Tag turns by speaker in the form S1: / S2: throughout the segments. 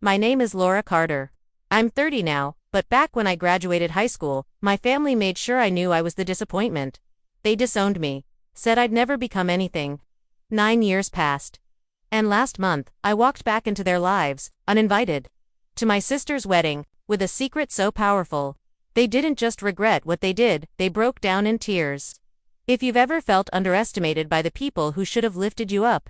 S1: My name is Laura Carter. I'm 30 now, but back when I graduated high school, my family made sure I knew I was the disappointment. They disowned me, said I'd never become anything. 9 years passed. And last month, I walked back into their lives, uninvited. To my sister's wedding, with a secret so powerful. They didn't just regret what they did, they broke down in tears. If you've ever felt underestimated by the people who should have lifted you up,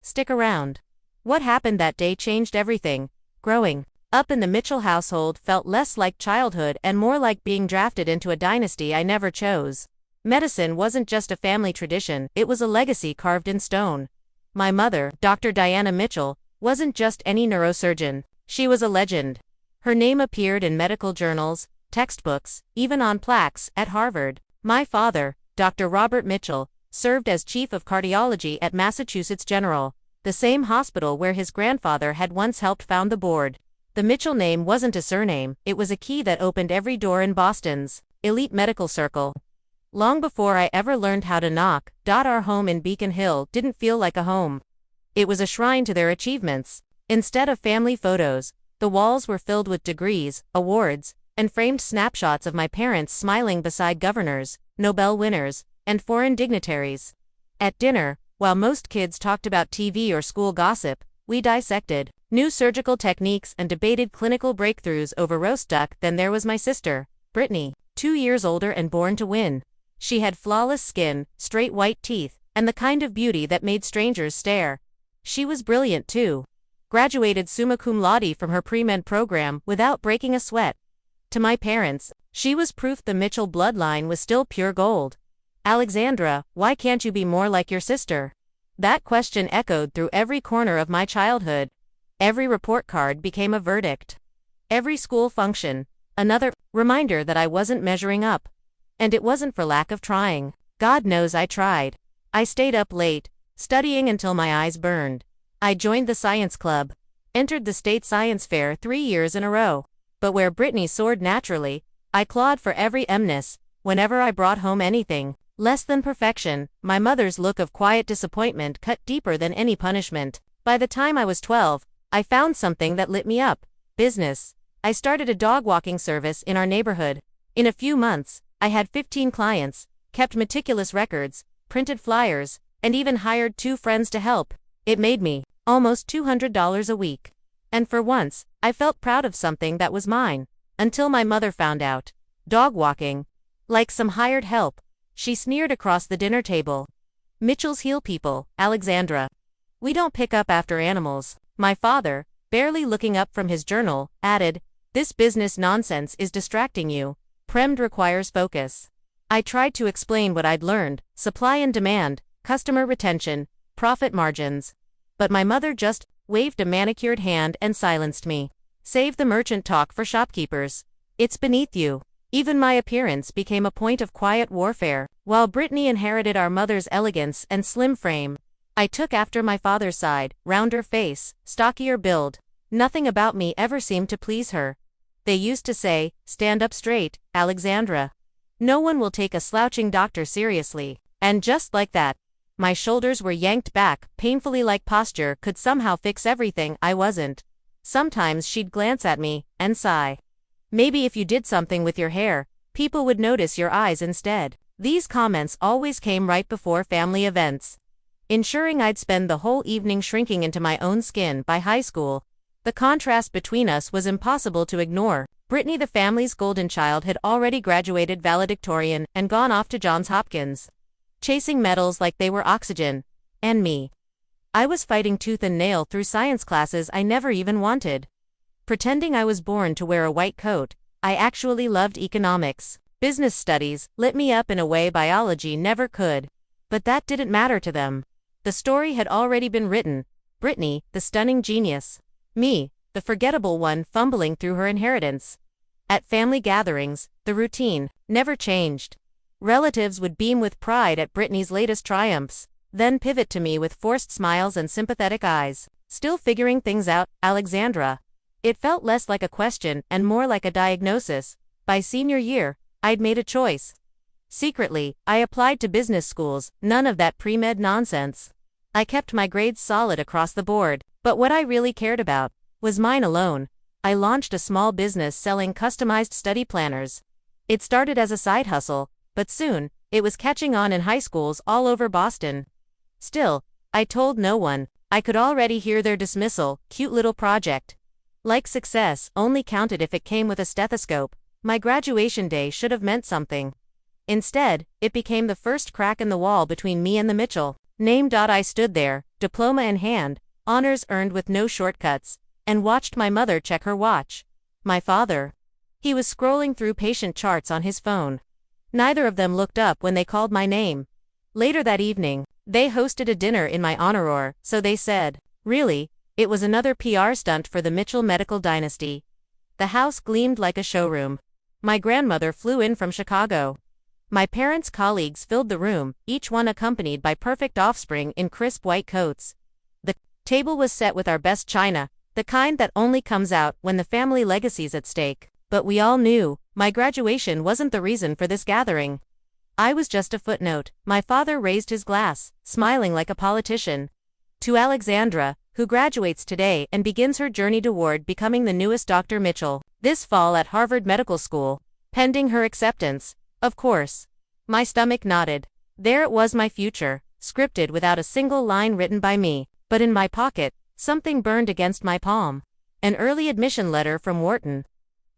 S1: stick around. What happened that day changed everything. Growing up in the Mitchell household felt less like childhood and more like being drafted into a dynasty I never chose. Medicine wasn't just a family tradition, it was a legacy carved in stone. My mother, Dr. Diana Mitchell, wasn't just any neurosurgeon, she was a legend. Her name appeared in medical journals, textbooks, even on plaques at Harvard. My father, Dr. Robert Mitchell, served as chief of cardiology at Massachusetts General, the same hospital where his grandfather had once helped found the board. The Mitchell name wasn't a surname, it was a key that opened every door in Boston's elite medical circle. Long before I ever learned how to knock, our home in Beacon Hill didn't feel like a home. It was a shrine to their achievements. Instead of family photos, the walls were filled with degrees, awards, and framed snapshots of my parents smiling beside governors, Nobel winners, and foreign dignitaries. At dinner, while most kids talked about TV or school gossip, we dissected new surgical techniques and debated clinical breakthroughs over roast duck. Then there was my sister, Brittany, 2 years older and born to win. She had flawless skin, straight white teeth, and the kind of beauty that made strangers stare. She was brilliant too. Graduated summa cum laude from her pre-med program without breaking a sweat. To my parents, she was proof the Mitchell bloodline was still pure gold. Alexandra, why can't you be more like your sister? That question echoed through every corner of my childhood. Every report card became a verdict. Every school function, another reminder that I wasn't measuring up. And it wasn't for lack of trying. God knows I tried. I stayed up late, studying until my eyes burned. I joined the science club, entered the state science fair 3 years in a row. But where Brittany soared naturally, I clawed for every Mness. Whenever I brought home anything less than perfection, my mother's look of quiet disappointment cut deeper than any punishment. By the time I was 12, I found something that lit me up: business. I started a dog walking service in our neighborhood. In a few months, I had 15 clients, kept meticulous records, printed flyers, and even hired 2 friends to help. It made me almost $200 a week. And for once, I felt proud of something that was mine. Until my mother found out. Dog walking. Like some hired help. She sneered across the dinner table. Mitchell's heal people, Alexandra. We don't pick up after animals. My father, barely looking up from his journal, added, this business nonsense is distracting you. Prem requires focus. I tried to explain what I'd learned: supply and demand, customer retention, profit margins. But my mother just waved a manicured hand and silenced me. Save the merchant talk for shopkeepers. It's beneath you. Even my appearance became a point of quiet warfare. While Brittany inherited our mother's elegance and slim frame, I took after my father's side: rounder face, stockier build. Nothing about me ever seemed to please her. They used to say, stand up straight, Alexandra. No one will take a slouching doctor seriously. And just like that, my shoulders were yanked back, painfully, like posture could somehow fix everything. I wasn't. Sometimes she'd glance at me and sigh. Maybe if you did something with your hair, people would notice your eyes instead. These comments always came right before family events, ensuring I'd spend the whole evening shrinking into my own skin. By high school, the contrast between us was impossible to ignore. Brittany, the family's golden child, had already graduated valedictorian and gone off to Johns Hopkins, chasing medals like they were oxygen. And me, I was fighting tooth and nail through science classes I never even wanted. Pretending I was born to wear a white coat. I actually loved economics. Business studies lit me up in a way biology never could. But that didn't matter to them. The story had already been written. Brittany, the stunning genius. Me, the forgettable one fumbling through her inheritance. At family gatherings, the routine never changed. Relatives would beam with pride at Brittany's latest triumphs, then pivot to me with forced smiles and sympathetic eyes. Still figuring things out, Alexandra? It felt less like a question and more like a diagnosis. By senior year, I'd made a choice. Secretly, I applied to business schools, none of that pre-med nonsense. I kept my grades solid across the board, but what I really cared about was mine alone. I launched a small business selling customized study planners. It started as a side hustle, but soon, it was catching on in high schools all over Boston. Still, I told no one. I could already hear their dismissal. Cute little project. Like success only counted if it came with a stethoscope. My graduation day should have meant something. Instead, it became the first crack in the wall between me and the Mitchell name. I stood there, diploma in hand, honors earned with no shortcuts, and watched my mother check her watch. My father. He was scrolling through patient charts on his phone. Neither of them looked up when they called my name. Later that evening, they hosted a dinner in my honor, so they said. Really, it was another PR stunt for the Mitchell medical dynasty. The house gleamed like a showroom. My grandmother flew in from Chicago. My parents' colleagues filled the room, each one accompanied by perfect offspring in crisp white coats. The table was set with our best china, the kind that only comes out when the family legacy's at stake. But we all knew, my graduation wasn't the reason for this gathering. I was just a footnote. My father raised his glass, smiling like a politician. To Alexandra, who graduates today and begins her journey toward becoming the newest Dr. Mitchell, this fall at Harvard Medical School. Pending her acceptance, of course. My stomach nodded. There it was, my future, scripted without a single line written by me. But in my pocket, something burned against my palm. An early admission letter from Wharton.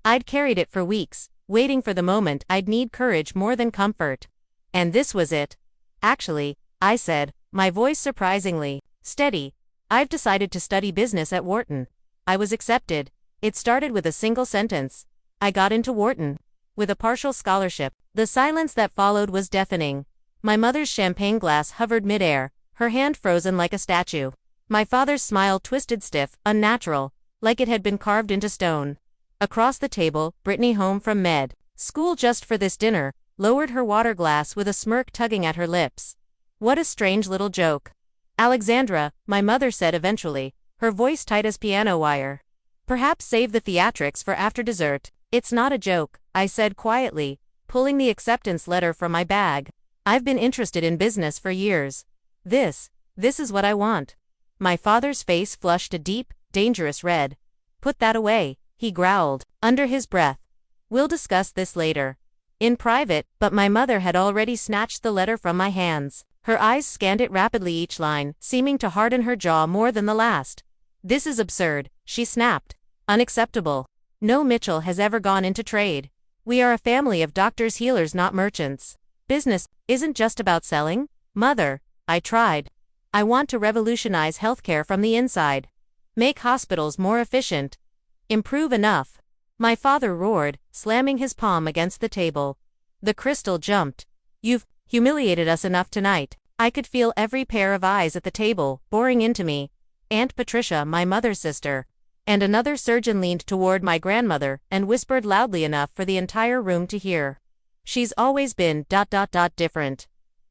S1: I'd carried it for weeks, waiting for the moment I'd need courage more than comfort. And this was it. Actually, I said, my voice surprisingly steady, I've decided to study business at Wharton. I was accepted. It started with a single sentence. I got into Wharton. With a partial scholarship. The silence that followed was deafening. My mother's champagne glass hovered midair, her hand frozen like a statue. My father's smile twisted stiff, unnatural, like it had been carved into stone. Across the table, Brittany, home from med school just for this dinner, lowered her water glass with a smirk tugging at her lips. What a strange little joke. Alexandra, my mother said eventually, her voice tight as piano wire. Perhaps save the theatrics for after dessert. It's not a joke, I said quietly, pulling the acceptance letter from my bag. I've been interested in business for years. This is what I want. My father's face flushed a deep, dangerous red. Put that away, he growled, under his breath. We'll discuss this later. In private, but my mother had already snatched the letter from my hands. Her eyes scanned it rapidly, each line seeming to harden her jaw more than the last. This is absurd, she snapped. Unacceptable. No Mitchell has ever gone into trade. We are a family of doctors, healers, not merchants. Business isn't just about selling. Mother, I tried. I want to revolutionize healthcare from the inside. Make hospitals more efficient. Improve enough. My father roared, slamming his palm against the table. The crystal jumped. You've humiliated us enough tonight. I could feel every pair of eyes at the table boring into me. Aunt Patricia, my mother's sister, and another surgeon leaned toward my grandmother and whispered loudly enough for the entire room to hear. She's always been ... different.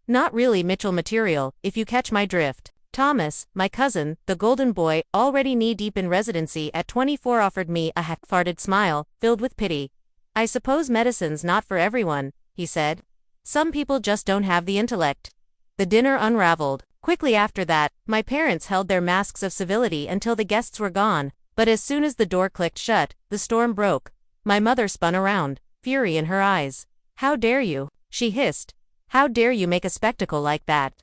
S1: Not really Mitchell material, if you catch my drift. Thomas, my cousin, the golden boy, already knee-deep in residency at 24, offered me a half-farted smile, filled with pity. I suppose medicine's not for everyone, he said. Some people just don't have the intellect. The dinner unraveled. Quickly after that, my parents held their masks of civility until the guests were gone. But as soon as the door clicked shut, the storm broke. My mother spun around, fury in her eyes. How dare you? She hissed. How dare you make a spectacle like that?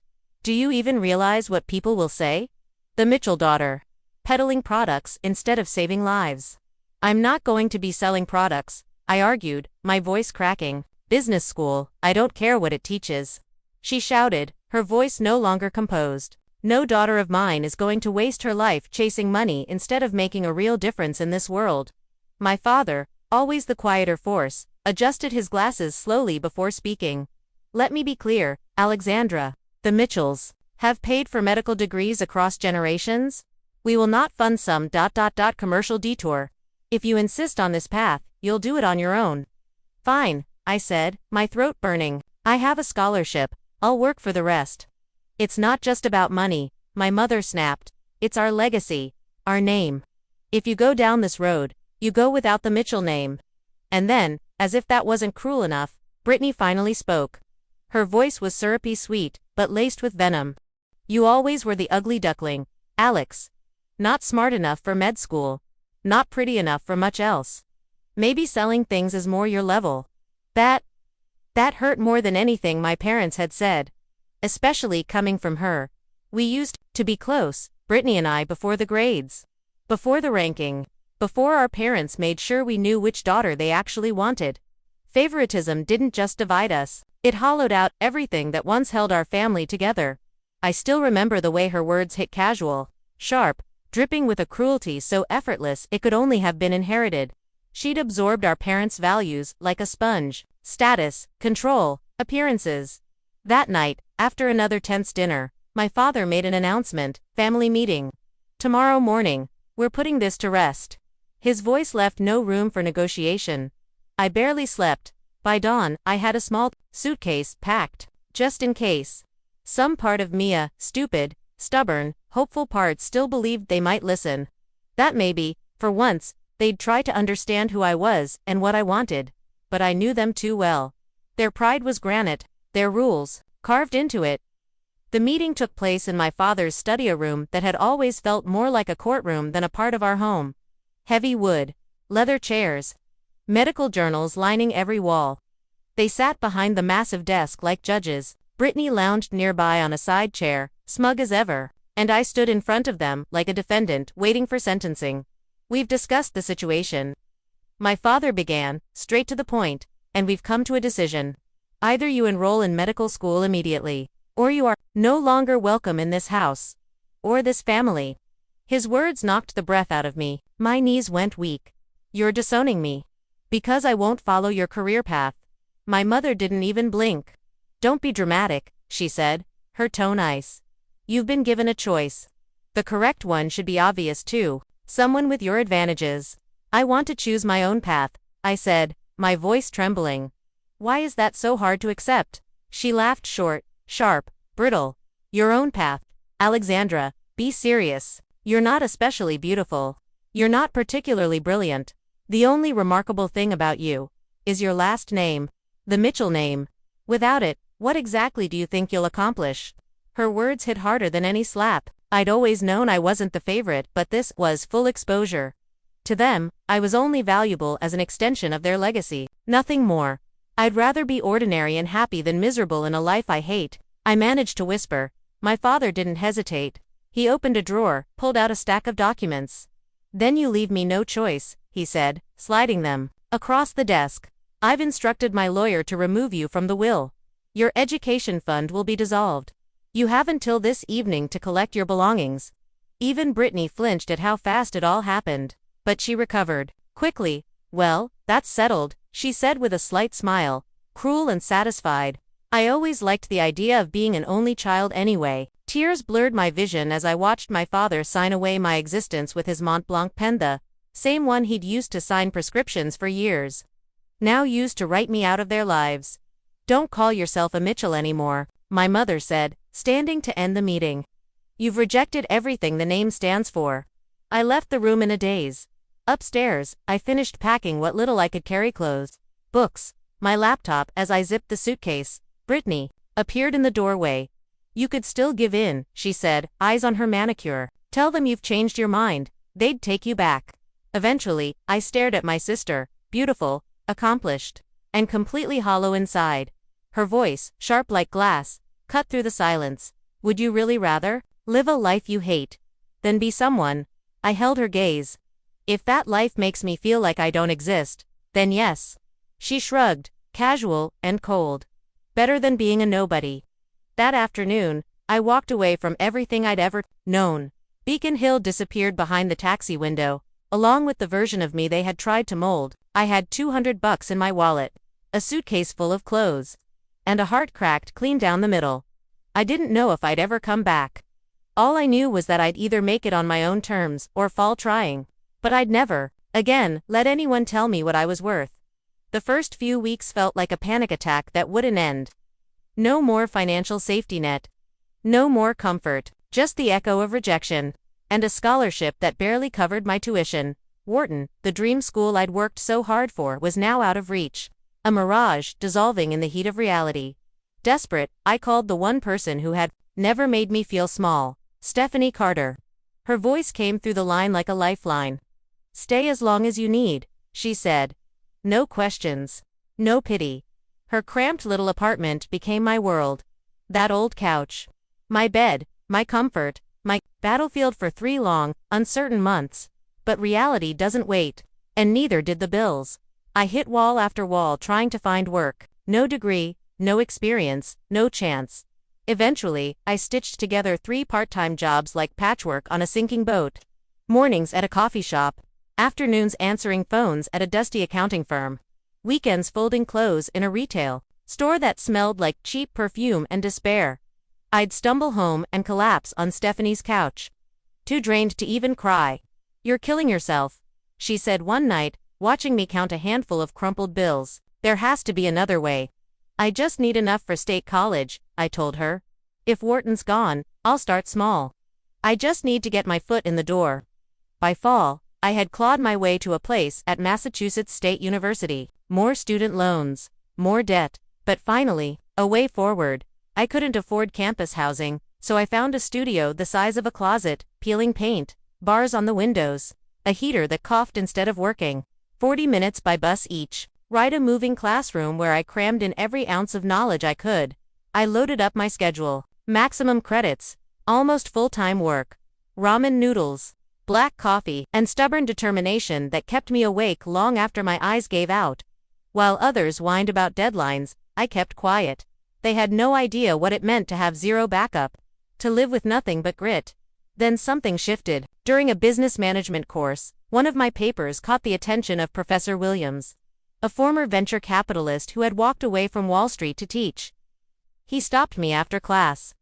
S1: Do you even realize what people will say? The Mitchell daughter. Peddling products instead of saving lives. I'm not going to be selling products, I argued, my voice cracking. Business school, I don't care what it teaches. She shouted, her voice no longer composed. No daughter of mine is going to waste her life chasing money instead of making a real difference in this world. My father, always the quieter force, adjusted his glasses slowly before speaking. Let me be clear, Alexandra. The Mitchells have paid for medical degrees across generations. We will not fund some ... commercial detour. If you insist on this path, you'll do it on your own. Fine, I said, my throat burning. I have a scholarship. I'll work for the rest. It's not just about money, my mother snapped. It's our legacy, our name. If you go down this road, you go without the Mitchell name. And then, as if that wasn't cruel enough, Brittany finally spoke. Her voice was syrupy sweet, but laced with venom. You always were the ugly duckling, Alex. Not smart enough for med school. not pretty enough for much else. Maybe selling things is more your level. That hurt more than anything my parents had said. Especially coming from her. We used to be close, Brittany and I, before the grades. Before the ranking. Before our parents made sure we knew which daughter they actually wanted. Favoritism didn't just divide us, it hollowed out everything that once held our family together. I still remember the way her words hit, casual, sharp, dripping with a cruelty so effortless it could only have been inherited. She'd absorbed our parents' values like a sponge: status, control, appearances. That night, after another tense dinner, my father made an announcement: family meeting. Tomorrow morning, we're putting this to rest. His voice left no room for negotiation. I barely slept. By dawn, I had a small suitcase packed, just in case. Some part of me, stupid, stubborn, hopeful part, still believed they might listen. That maybe, for once, they'd try to understand who I was and what I wanted. But I knew them too well. Their pride was granite, their rules, carved into it. The meeting took place in my father's study, a room that had always felt more like a courtroom than a part of our home. Heavy wood, leather chairs, medical journals lining every wall. They sat behind the massive desk like judges. Brittany lounged nearby on a side chair, smug as ever, and I stood in front of them like a defendant waiting for sentencing. We've discussed the situation. My father began, straight to the point, and we've come to a decision. Either you enroll in medical school immediately, or you are no longer welcome in this house, or this family. His words knocked the breath out of me. My knees went weak. You're disowning me. Because I won't follow your career path. My mother didn't even blink. Don't be dramatic, she said, her tone ice. You've been given a choice. The correct one should be obvious too. Someone with your advantages. I want to choose my own path, I said, my voice trembling. Why is that so hard to accept? She laughed, short, sharp, brittle. Your own path. Alexandra, be serious. You're not especially beautiful. You're not particularly brilliant. The only remarkable thing about you is your last name, the Mitchell name. Without it, what exactly do you think you'll accomplish? Her words hit harder than any slap. I'd always known I wasn't the favorite, but this was full exposure. To them, I was only valuable as an extension of their legacy, nothing more. I'd rather be ordinary and happy than miserable in a life I hate, I managed to whisper. My father didn't hesitate. He opened a drawer, pulled out a stack of documents. Then you leave me no choice, he said, sliding them across the desk. I've instructed my lawyer to remove you from the will. Your education fund will be dissolved. You have until this evening to collect your belongings. Even Brittany flinched at how fast it all happened. But she recovered quickly. Well, that's settled, she said with a slight smile, cruel and satisfied. I always liked the idea of being an only child anyway. Tears blurred my vision as I watched my father sign away my existence with his Mont Blanc pen, the same one he'd used to sign prescriptions for years. Now used to write me out of their lives. Don't call yourself a Mitchell anymore, my mother said, standing to end the meeting. You've rejected everything the name stands for. I left the room in a daze. Upstairs, I finished packing what little I could carry: clothes, books, my laptop. As I zipped the suitcase, Brittany appeared in the doorway. You could still give in, she said, eyes on her manicure. Tell them you've changed your mind. They'd take you back. Eventually, I stared at my sister, beautiful, accomplished, and completely hollow inside. Her voice, sharp like glass, cut through the silence. Would you really rather live a life you hate than be someone? I held her gaze. If that life makes me feel like I don't exist, then yes. She shrugged, casual and cold. Better than being a nobody. That afternoon, I walked away from everything I'd ever known. Beacon Hill disappeared behind the taxi window, along with the version of me they had tried to mold. I had $200 in my wallet, a suitcase full of clothes, and a heart cracked clean down the middle. I didn't know if I'd ever come back. All I knew was that I'd either make it on my own terms or fall trying. But I'd never, again, let anyone tell me what I was worth. The first few weeks felt like a panic attack that wouldn't end. No more financial safety net. No more comfort, just the echo of rejection. And a scholarship that barely covered my tuition. Wharton, the dream school I'd worked so hard for, was now out of reach. A mirage, dissolving in the heat of reality. Desperate, I called the one person who had never made me feel small. Stephanie Carter. Her voice came through the line like a lifeline. Stay as long as you need, she said. No questions. No pity. Her cramped little apartment became my world. That old couch. My bed, my comfort, my battlefield for 3 long, uncertain months. But reality doesn't wait. And neither did the bills. I hit wall after wall trying to find work. No degree, no experience, no chance. Eventually, I stitched together 3 part-time jobs like patchwork on a sinking boat. Mornings at a coffee shop. Afternoons answering phones at a dusty accounting firm. Weekends folding clothes in a retail store that smelled like cheap perfume and despair. I'd stumble home and collapse on Stephanie's couch. Too drained to even cry. You're killing yourself, she said one night, watching me count a handful of crumpled bills. There has to be another way. I just need enough for state college, I told her. If Wharton's gone, I'll start small. I just need to get my foot in the door. By fall, I had clawed my way to a place at Massachusetts State University. More student loans, more debt, but finally, a way forward. I couldn't afford campus housing, so I found a studio the size of a closet, peeling paint, bars on the windows, a heater that coughed instead of working. 40 minutes by bus each. Right, a moving classroom where I crammed in every ounce of knowledge I could. I loaded up my schedule. Maximum credits, almost full-time work, ramen noodles, black coffee, and stubborn determination that kept me awake long after my eyes gave out. While others whined about deadlines, I kept quiet. They had no idea what it meant to have zero backup, to live with nothing but grit. Then something shifted. During a business management course, one of my papers caught the attention of Professor Williams, a former venture capitalist who had walked away from Wall Street to teach. He stopped me after class,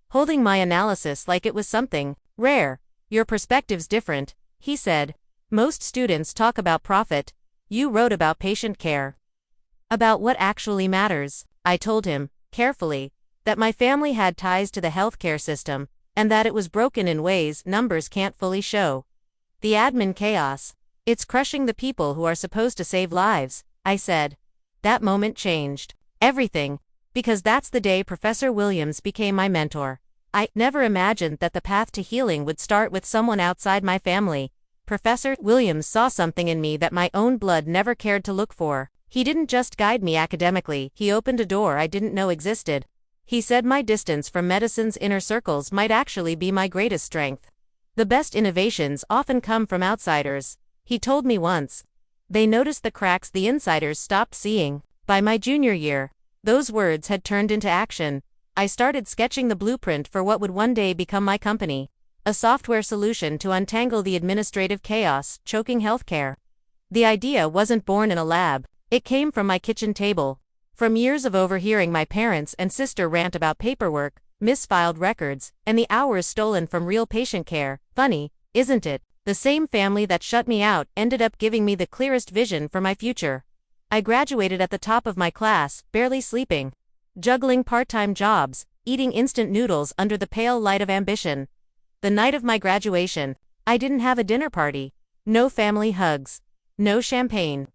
S1: holding my analysis like it was something rare. Your perspective's different, he said. Most students talk about profit. You wrote about patient care. About what actually matters. I told him, carefully, that my family had ties to the healthcare system, and that it was broken in ways numbers can't fully show. The admin chaos. It's crushing the people who are supposed to save lives, I said. That moment changed everything, because that's the day Professor Williams became my mentor. I never imagined that the path to healing would start with someone outside my family. Professor Williams saw something in me that my own blood never cared to look for. He didn't just guide me academically, he opened a door I didn't know existed. He said my distance from medicine's inner circles might actually be my greatest strength. The best innovations often come from outsiders, he told me once. They noticed the cracks the insiders stopped seeing. By my junior year, those words had turned into action. I started sketching the blueprint for what would one day become my company. A software solution to untangle the administrative chaos choking healthcare. The idea wasn't born in a lab. It came from my kitchen table. From years of overhearing my parents and sister rant about paperwork, misfiled records, and the hours stolen from real patient care. Funny, isn't it? The same family that shut me out ended up giving me the clearest vision for my future. I graduated at the top of my class, barely sleeping, juggling part-time jobs, eating instant noodles under the pale light of ambition. The night of my graduation, I didn't have a dinner party. No family hugs. No champagne.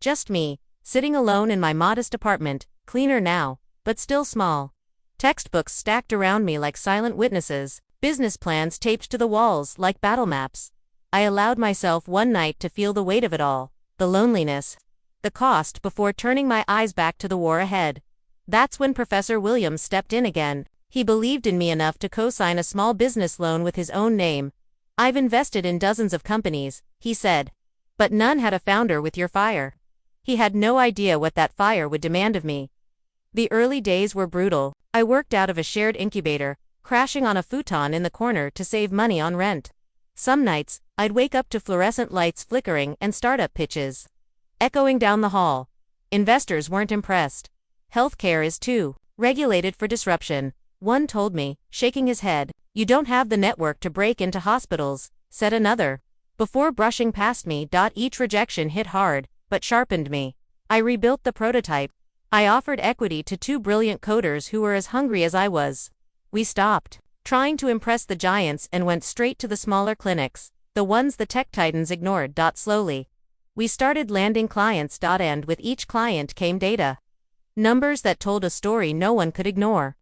S1: Just me, sitting alone in my modest apartment, cleaner now, but still small. Textbooks stacked around me like silent witnesses, business plans taped to the walls like battle maps. I allowed myself one night to feel the weight of it all, the loneliness, the cost, before turning my eyes back to the war ahead. That's when Professor Williams stepped in again. He believed in me enough to co-sign a small business loan with his own name. I've invested in dozens of companies, he said, but none had a founder with your fire. He had no idea what that fire would demand of me. The early days were brutal. I worked out of a shared incubator, crashing on a futon in the corner to save money on rent. Some nights, I'd wake up to fluorescent lights flickering and startup pitches echoing down the hall. Investors weren't impressed. Healthcare is too regulated for disruption, one told me, shaking his head. You don't have the network to break into hospitals, said another. Before brushing past me, each rejection hit hard, but sharpened me. I rebuilt the prototype. I offered equity to 2 brilliant coders who were as hungry as I was. We stopped trying to impress the giants and went straight to the smaller clinics, the ones the tech titans ignored. Slowly, we started landing clients. And with each client came data. Numbers that told a story no one could ignore.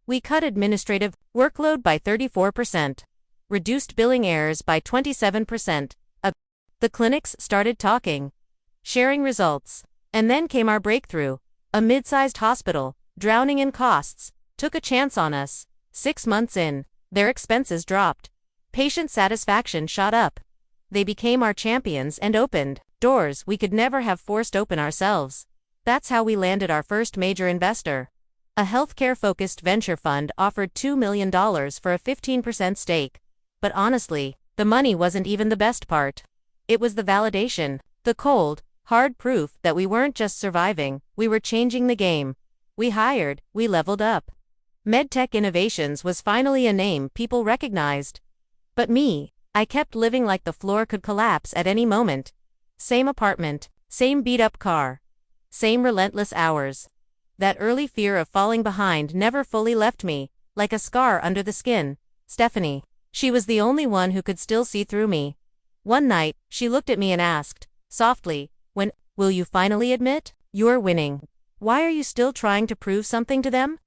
S1: We cut administrative workload by 34%, reduced billing errors by 27%, The clinics started talking, sharing results. And then came our breakthrough. A mid-sized hospital, drowning in costs, took a chance on us. 6 months in, their expenses dropped. Patient satisfaction shot up. They became our champions and opened doors we could never have forced open ourselves. That's how we landed our first major investor. A healthcare-focused venture fund offered $2 million for a 15% stake. But honestly, the money wasn't even the best part. It was the validation, the cold, hard proof that we weren't just surviving, we were changing the game. We hired, we leveled up. MedTech Innovations was finally a name people recognized. But me, I kept living like the floor could collapse at any moment. Same apartment, same beat-up car, same relentless hours. That early fear of falling behind never fully left me, like a scar under the skin. Stephanie. She was the only one who could still see through me. One night, she looked at me and asked, softly, will you finally admit you're winning? Why are you still trying to prove something to them?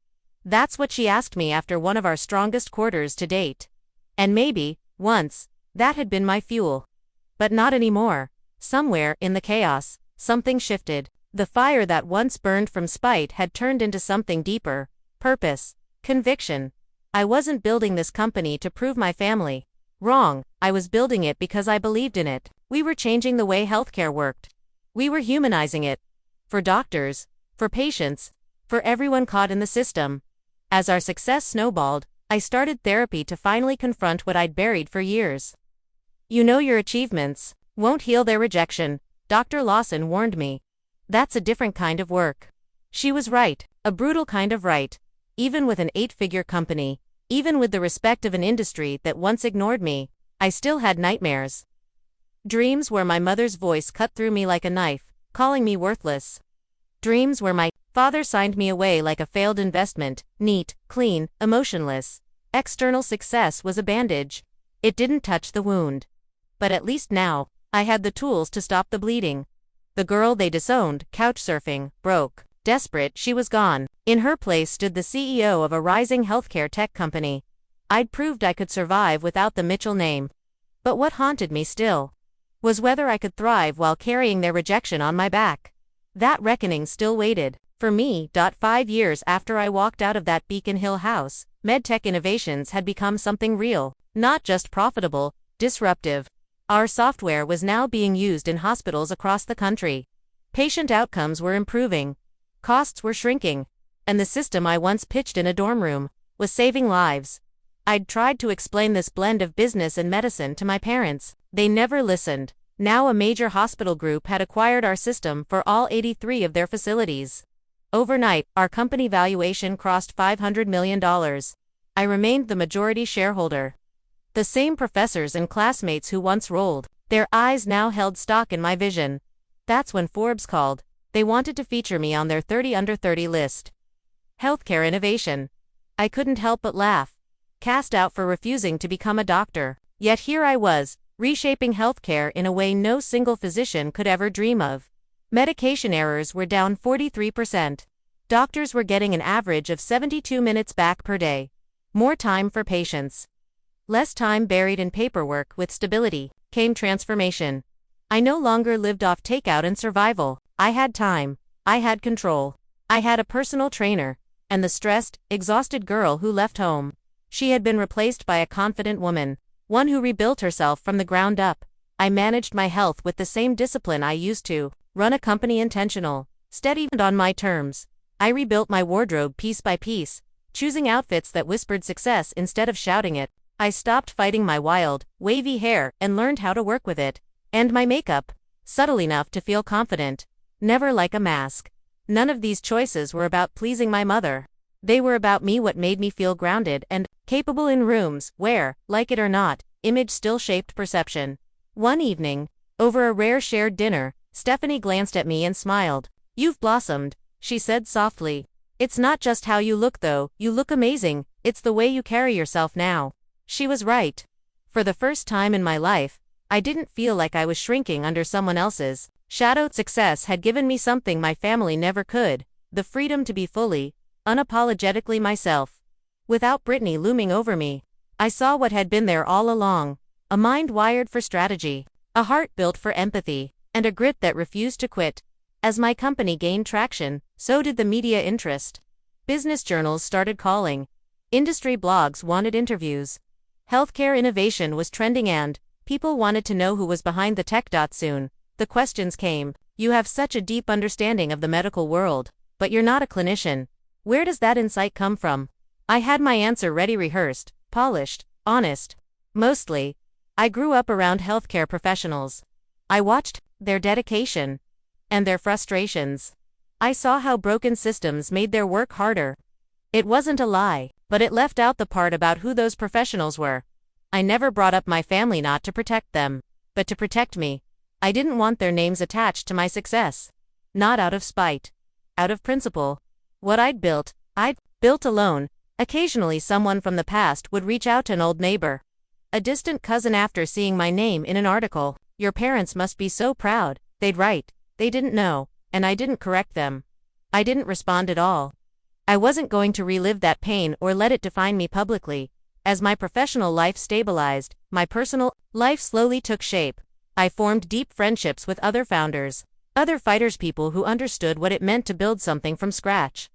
S1: That's what she asked me after one of our strongest quarters to date. And maybe, once, that had been my fuel. But not anymore. Somewhere, in the chaos, something shifted. The fire that once burned from spite had turned into something deeper. Purpose. Conviction. I wasn't building this company to prove my family wrong. I was building it because I believed in it. We were changing the way healthcare worked. We were humanizing it. For doctors, for patients, for everyone caught in the system. As our success snowballed, I started therapy to finally confront what I'd buried for years. You know, your achievements won't heal their rejection, Dr. Lawson warned me. That's a different kind of work. She was right, a brutal kind of right. Even with an 8-figure company, even with the respect of an industry that once ignored me, I still had nightmares. Dreams where my mother's voice cut through me like a knife, calling me worthless. Dreams where my father signed me away like a failed investment, neat, clean, emotionless. External success was a bandage. It didn't touch the wound. But at least now, I had the tools to stop the bleeding. The girl they disowned, couchsurfing, broke. Desperate, she was gone. In her place stood the CEO of a rising healthcare tech company. I'd proved I could survive without the Mitchell name. But what haunted me still was whether I could thrive while carrying their rejection on my back. That reckoning still waited for me. 5 years after I walked out of that Beacon Hill house, MedTech Innovations had become something real, not just profitable, disruptive. Our software was now being used in hospitals across the country. Patient outcomes were improving, costs were shrinking, and the system I once pitched in a dorm room was saving lives. I'd tried to explain this blend of business and medicine to my parents. They never listened. Now a major hospital group had acquired our system for all 83 of their facilities. Overnight, our company valuation crossed $500 million. I remained the majority shareholder. The same professors and classmates who once rolled their eyes now held stock in my vision. That's when Forbes called. They wanted to feature me on their 30 under 30 list. Healthcare innovation. I couldn't help but laugh. Cast out for refusing to become a doctor. Yet here I was, reshaping healthcare in a way no single physician could ever dream of. Medication errors were down 43%. Doctors were getting an average of 72 minutes back per day. More time for patients. Less time buried in paperwork. With stability came transformation. I no longer lived off takeout and survival. I had time. I had control. I had a personal trainer, and the stressed, exhausted girl who left home. She had been replaced by a confident woman, one who rebuilt herself from the ground up. I managed my health with the same discipline I used to run a company, intentional, steady, and on my terms. I rebuilt my wardrobe piece by piece, choosing outfits that whispered success instead of shouting it. I stopped fighting my wild, wavy hair and learned how to work with it. And my makeup, subtle enough to feel confident, never like a mask. None of these choices were about pleasing my mother. They were about me, what made me feel grounded and capable in rooms where, like it or not, image still shaped perception. One evening, over a rare shared dinner, Stephanie glanced at me and smiled. "You've blossomed," she said softly. "It's not just how you look though, you look amazing, it's the way you carry yourself now." She was right. For the first time in my life, I didn't feel like I was shrinking under someone else's shadow. Success had given me something my family never could, the freedom to be fully, unapologetically myself. Without Brittany looming over me, I saw what had been there all along, a mind wired for strategy, A heart built for empathy, and a grit that refused to quit. As my company gained traction, so did the media interest. Business journals started calling. Industry blogs wanted interviews. Healthcare innovation was trending and people wanted to know who was behind the tech. Soon, the questions came. You have such a deep understanding of the medical world, but you're not a clinician. Where does that insight come from? I had my answer ready, rehearsed, polished, honest. Mostly, I grew up around healthcare professionals. I watched their dedication and their frustrations. I saw how broken systems made their work harder. It wasn't a lie, but it left out the part about who those professionals were. I never brought up my family not to protect them, but to protect me. I didn't want their names attached to my success. Not out of spite. Out of principle. What I'd built alone. Occasionally someone from the past would reach out to an old neighbor, a distant cousin after seeing my name in an article. Your parents must be so proud, they'd write. They didn't know, and I didn't correct them. I didn't respond at all. I wasn't going to relive that pain or let it define me publicly. As my professional life stabilized, my personal life slowly took shape. I formed deep friendships with other founders, other fighters, people who understood what it meant to build something from scratch.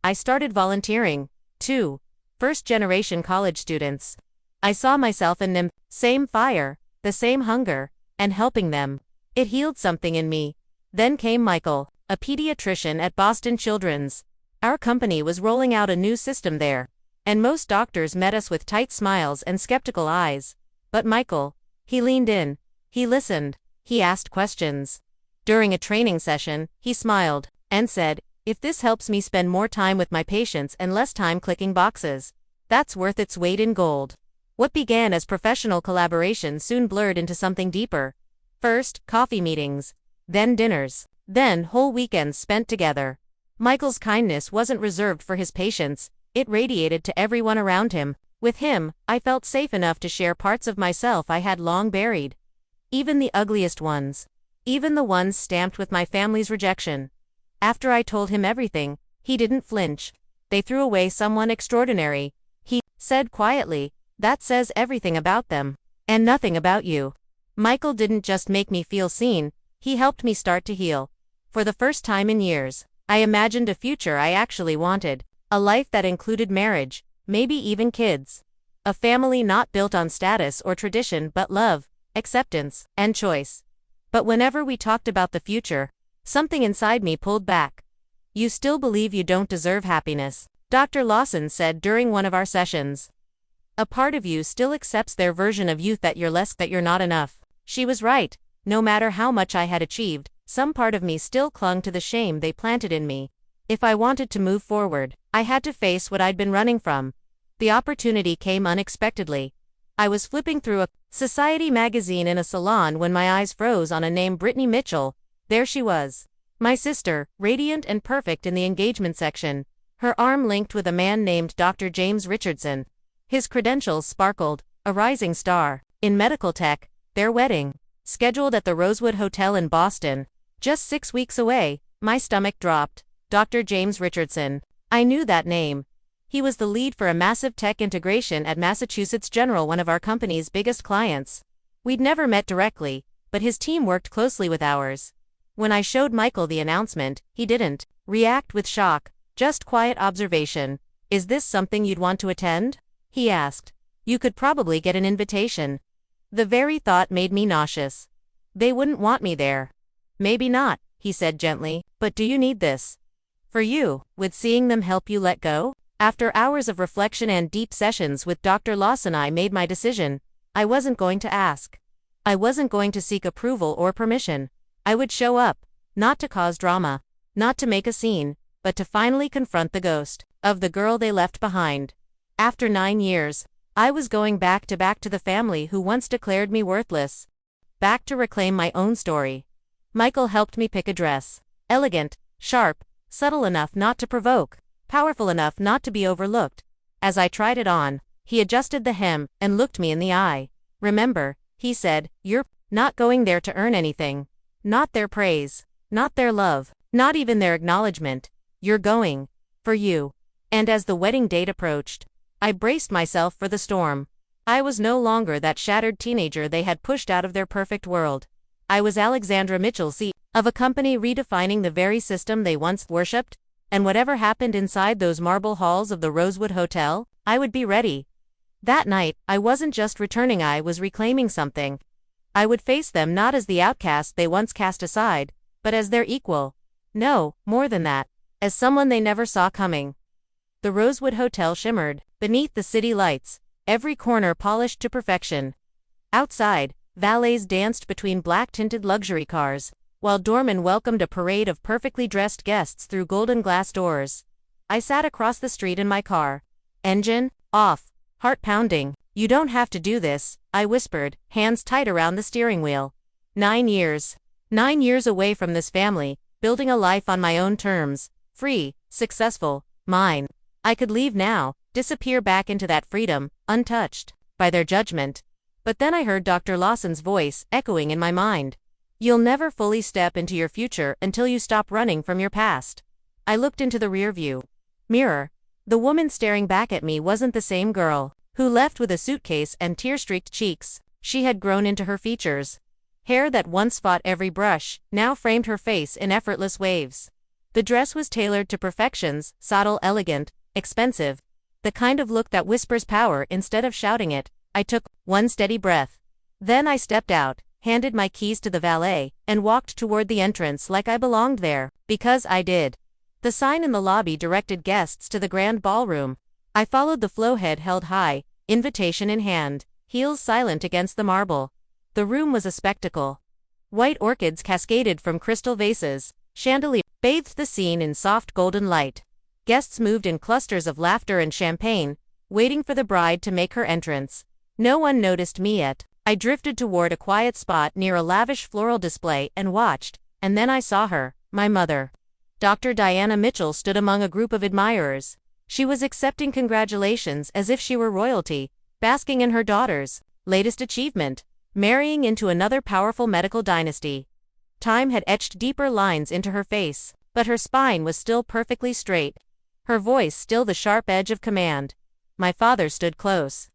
S1: I started volunteering, too. First-generation college students. I saw myself in them, same fire, the same hunger, and helping them. It healed something in me. Then came Michael, a pediatrician at Boston Children's. Our company was rolling out a new system there, and most doctors met us with tight smiles and skeptical eyes. But Michael, he leaned in, he listened, he asked questions. During a training session, he smiled and said, "If this helps me spend more time with my patients and less time clicking boxes, that's worth its weight in gold." What began as professional collaboration soon blurred into something deeper. First, coffee meetings, then dinners, then whole weekends spent together. Michael's kindness wasn't reserved for his patients, it radiated to everyone around him. With him, I felt safe enough to share parts of myself I had long buried. Even the ugliest ones. Even the ones stamped with my family's rejection. After I told him everything, he didn't flinch. "They threw away someone extraordinary," he said quietly. "That says everything about them. And nothing about you." Michael didn't just make me feel seen, he helped me start to heal. For the first time in years, I imagined a future I actually wanted. A life that included marriage, maybe even kids. A family not built on status or tradition but love, acceptance, and choice. But whenever we talked about the future, something inside me pulled back. "You still believe you don't deserve happiness," Dr. Lawson said during one of our sessions. "A part of you still accepts their version of youth, that you're less, that you're not enough." She was right. No matter how much I had achieved, some part of me still clung to the shame they planted in me. If I wanted to move forward, I had to face what I'd been running from. The opportunity came unexpectedly. I was flipping through a Society magazine in a salon when my eyes froze on a name: Brittany Mitchell. There she was. My sister, radiant and perfect in the engagement section. Her arm linked with a man named Dr. James Richardson. His credentials sparkled, a rising star in medical tech. Their wedding, scheduled at the Rosewood Hotel in Boston, just 6 weeks away. My stomach dropped. Dr. James Richardson. I knew that name. He was the lead for a massive tech integration at Massachusetts General, one of our company's biggest clients. We'd never met directly, but his team worked closely with ours. When I showed Michael the announcement, he didn't react with shock, just quiet observation. "Is this something you'd want to attend?" he asked. "You could probably get an invitation." The very thought made me nauseous. They wouldn't want me there. "Maybe not," he said gently, "but do you need this? For you, would seeing them help you let go?" After hours of reflection and deep sessions with Dr. Lawson, I made my decision. I wasn't going to ask. I wasn't going to seek approval or permission. I would show up, not to cause drama, not to make a scene, but to finally confront the ghost of the girl they left behind. After 9 years, I was going back to the family who once declared me worthless. Back to reclaim my own story. Michael helped me pick a dress. Elegant, sharp, subtle enough not to provoke, powerful enough not to be overlooked. As I tried it on, he adjusted the hem and looked me in the eye. "Remember," he said, "you're not going there to earn anything. Not their praise, not their love, not even their acknowledgement. You're going for you." And as the wedding date approached, I braced myself for the storm. I was no longer that shattered teenager they had pushed out of their perfect world. I was Alexandra Mitchell, CEO of a company redefining the very system they once worshipped, and whatever happened inside those marble halls of the Rosewood Hotel, I would be ready. That night, I wasn't just returning, I was reclaiming something. I would face them not as the outcast they once cast aside, but as their equal. No, more than that, as someone they never saw coming. The Rosewood Hotel shimmered beneath the city lights, every corner polished to perfection. Outside, valets danced between black-tinted luxury cars, while doormen welcomed a parade of perfectly dressed guests through golden glass doors. I sat across the street in my car. Engine off, heart pounding. "You don't have to do this," I whispered, hands tight around the steering wheel. 9 years. 9 years away from this family, building a life on my own terms, free, successful, mine. I could leave now, disappear back into that freedom, untouched by their judgment. But then I heard Dr. Lawson's voice echoing in my mind. "You'll never fully step into your future until you stop running from your past." I looked into the rearview mirror. The woman staring back at me wasn't the same girl who left with a suitcase and tear-streaked cheeks. She had grown into her features. Hair that once fought every brush now framed her face in effortless waves. The dress was tailored to perfections, subtle, elegant, expensive. The kind of look that whispers power instead of shouting it. I took one steady breath. Then I stepped out, handed my keys to the valet, and walked toward the entrance like I belonged there, because I did. The sign in the lobby directed guests to the grand ballroom. I followed the flow, head held high, invitation in hand, heels silent against the marble. The room was a spectacle. White orchids cascaded from crystal vases, chandeliers bathed the scene in soft golden light. Guests moved in clusters of laughter and champagne, waiting for the bride to make her entrance. No one noticed me yet. I drifted toward a quiet spot near a lavish floral display and watched, and then I saw her, my mother. Dr. Diana Mitchell stood among a group of admirers. She was accepting congratulations as if she were royalty, basking in her daughter's latest achievement, marrying into another powerful medical dynasty. Time had etched deeper lines into her face, but her spine was still perfectly straight. Her voice still the sharp edge of command. My father stood close.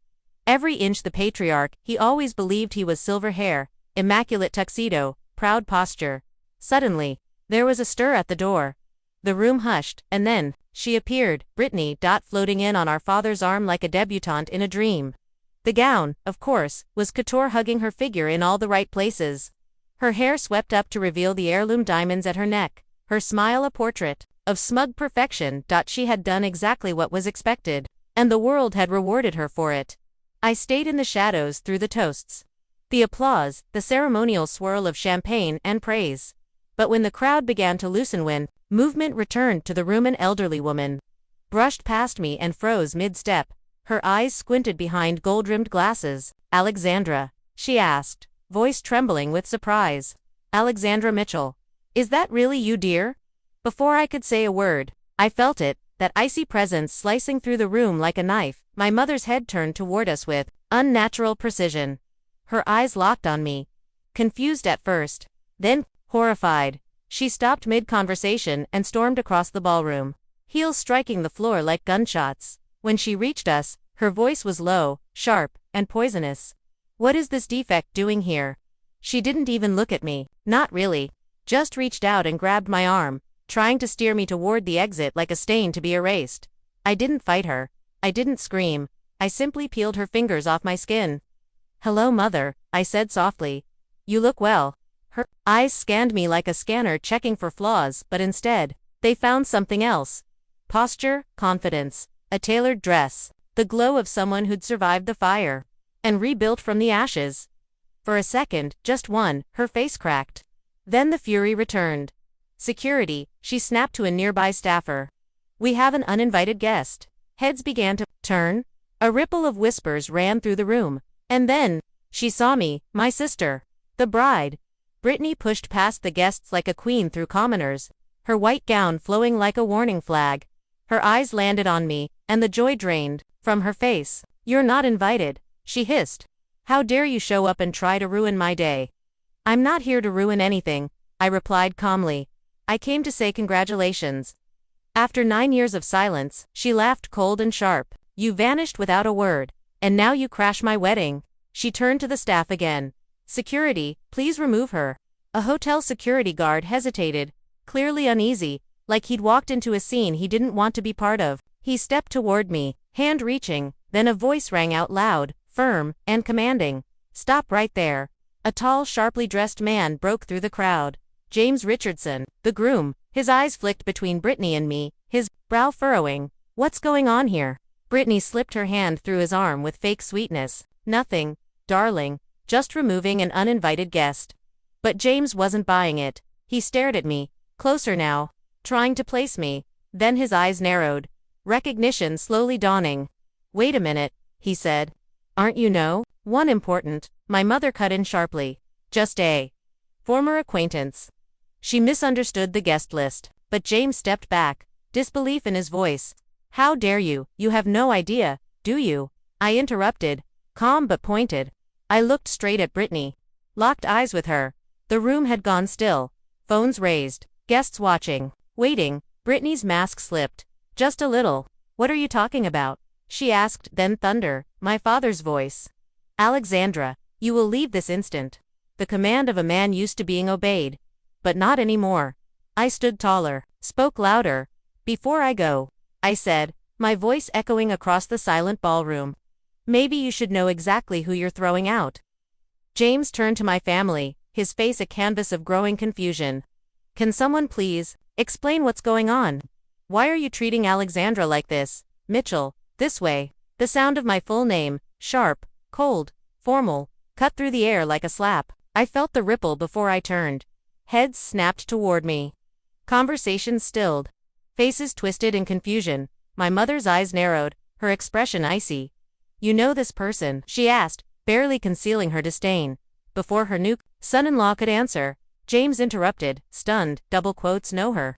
S1: Every inch the patriarch, he always believed he was silver hair, immaculate tuxedo, proud posture. Suddenly, there was a stir at the door. The room hushed, and then, she appeared, Brittany, floating in on our father's arm like a debutante in a dream. The gown, of course, was couture, hugging her figure in all the right places. Her hair swept up to reveal the heirloom diamonds at her neck, her smile a portrait of smug perfection. She had done exactly what was expected, and the world had rewarded her for it. I stayed in the shadows through the toasts, the applause, the ceremonial swirl of champagne and praise. But when the crowd began to loosen, when movement returned to the room, an elderly woman brushed past me and froze mid-step. Her eyes squinted behind gold-rimmed glasses. "Alexandra?" she asked, voice trembling with surprise. "Alexandra Mitchell. Is that really you, dear?" Before I could say a word, I felt it, that icy presence slicing through the room like a knife. My mother's head turned toward us with unnatural precision. Her eyes locked on me. Confused at first, then horrified. She stopped mid-conversation and stormed across the ballroom, heels striking the floor like gunshots. When she reached us, her voice was low, sharp, and poisonous. "What is this defect doing here?" She didn't even look at me. Not really. Just reached out and grabbed my arm, trying to steer me toward the exit like a stain to be erased. I didn't fight her. I didn't scream. I simply peeled her fingers off my skin. "Hello, Mother," I said softly. "You look well." Her eyes scanned me like a scanner checking for flaws, but instead, they found something else. Posture, confidence, a tailored dress, the glow of someone who'd survived the fire and rebuilt from the ashes. For a second, just one, her face cracked. Then the fury returned. "Security," she snapped to a nearby staffer. "We have an uninvited guest." Heads began to turn. A ripple of whispers ran through the room. And then, she saw me, my sister, the bride. Brittany pushed past the guests like a queen through commoners, her white gown flowing like a warning flag. Her eyes landed on me, and the joy drained from her face. "You're not invited," she hissed. "How dare you show up and try to ruin my day?" "I'm not here to ruin anything," I replied calmly. "I came to say congratulations." After 9 years of silence, she laughed cold and sharp. "You vanished without a word, And now you crash my wedding. She turned to the staff again. Security, please remove her. A hotel security guard hesitated, clearly uneasy, like he'd walked into a scene he didn't want to be part of. He stepped toward me, hand reaching, then a voice rang out loud, firm, and commanding. Stop right there. A tall, sharply dressed man broke through the crowd. James Richardson, the groom, his eyes flicked between Brittany and me, his brow furrowing. What's going on here? Brittany slipped her hand through his arm with fake sweetness. Nothing, darling, just removing an uninvited guest. But James wasn't buying it. He stared at me, closer now, trying to place me. Then his eyes narrowed, recognition slowly dawning. Wait a minute, he said. Aren't you no? One important, my mother cut in sharply. Just a former acquaintance. She misunderstood the guest list, but James stepped back, disbelief in his voice. How dare you? You have no idea, do you? I interrupted, calm but pointed. I looked straight at Brittany, locked eyes with her. The room had gone still, phones raised, guests watching, waiting. Brittany's mask slipped, just a little. What are you talking about? She asked, then thunder, my father's voice. Alexandra, you will leave this instant. The command of a man used to being obeyed. But not anymore. I stood taller, spoke louder. Before I go, I said, my voice echoing across the silent ballroom. Maybe you should know exactly who you're throwing out. James turned to my family, his face a canvas of growing confusion. Can someone please explain what's going on? Why are you treating Alexandra like this? Mitchell, this way. The sound of my full name, sharp, cold, formal, cut through the air like a slap. I felt the ripple before I turned. Heads snapped toward me. Conversations stilled. Faces twisted in confusion. My mother's eyes narrowed, her expression icy. You know this person? She asked, barely concealing her disdain. Before her new son-in-law could answer, James interrupted, stunned, double quotes, know her.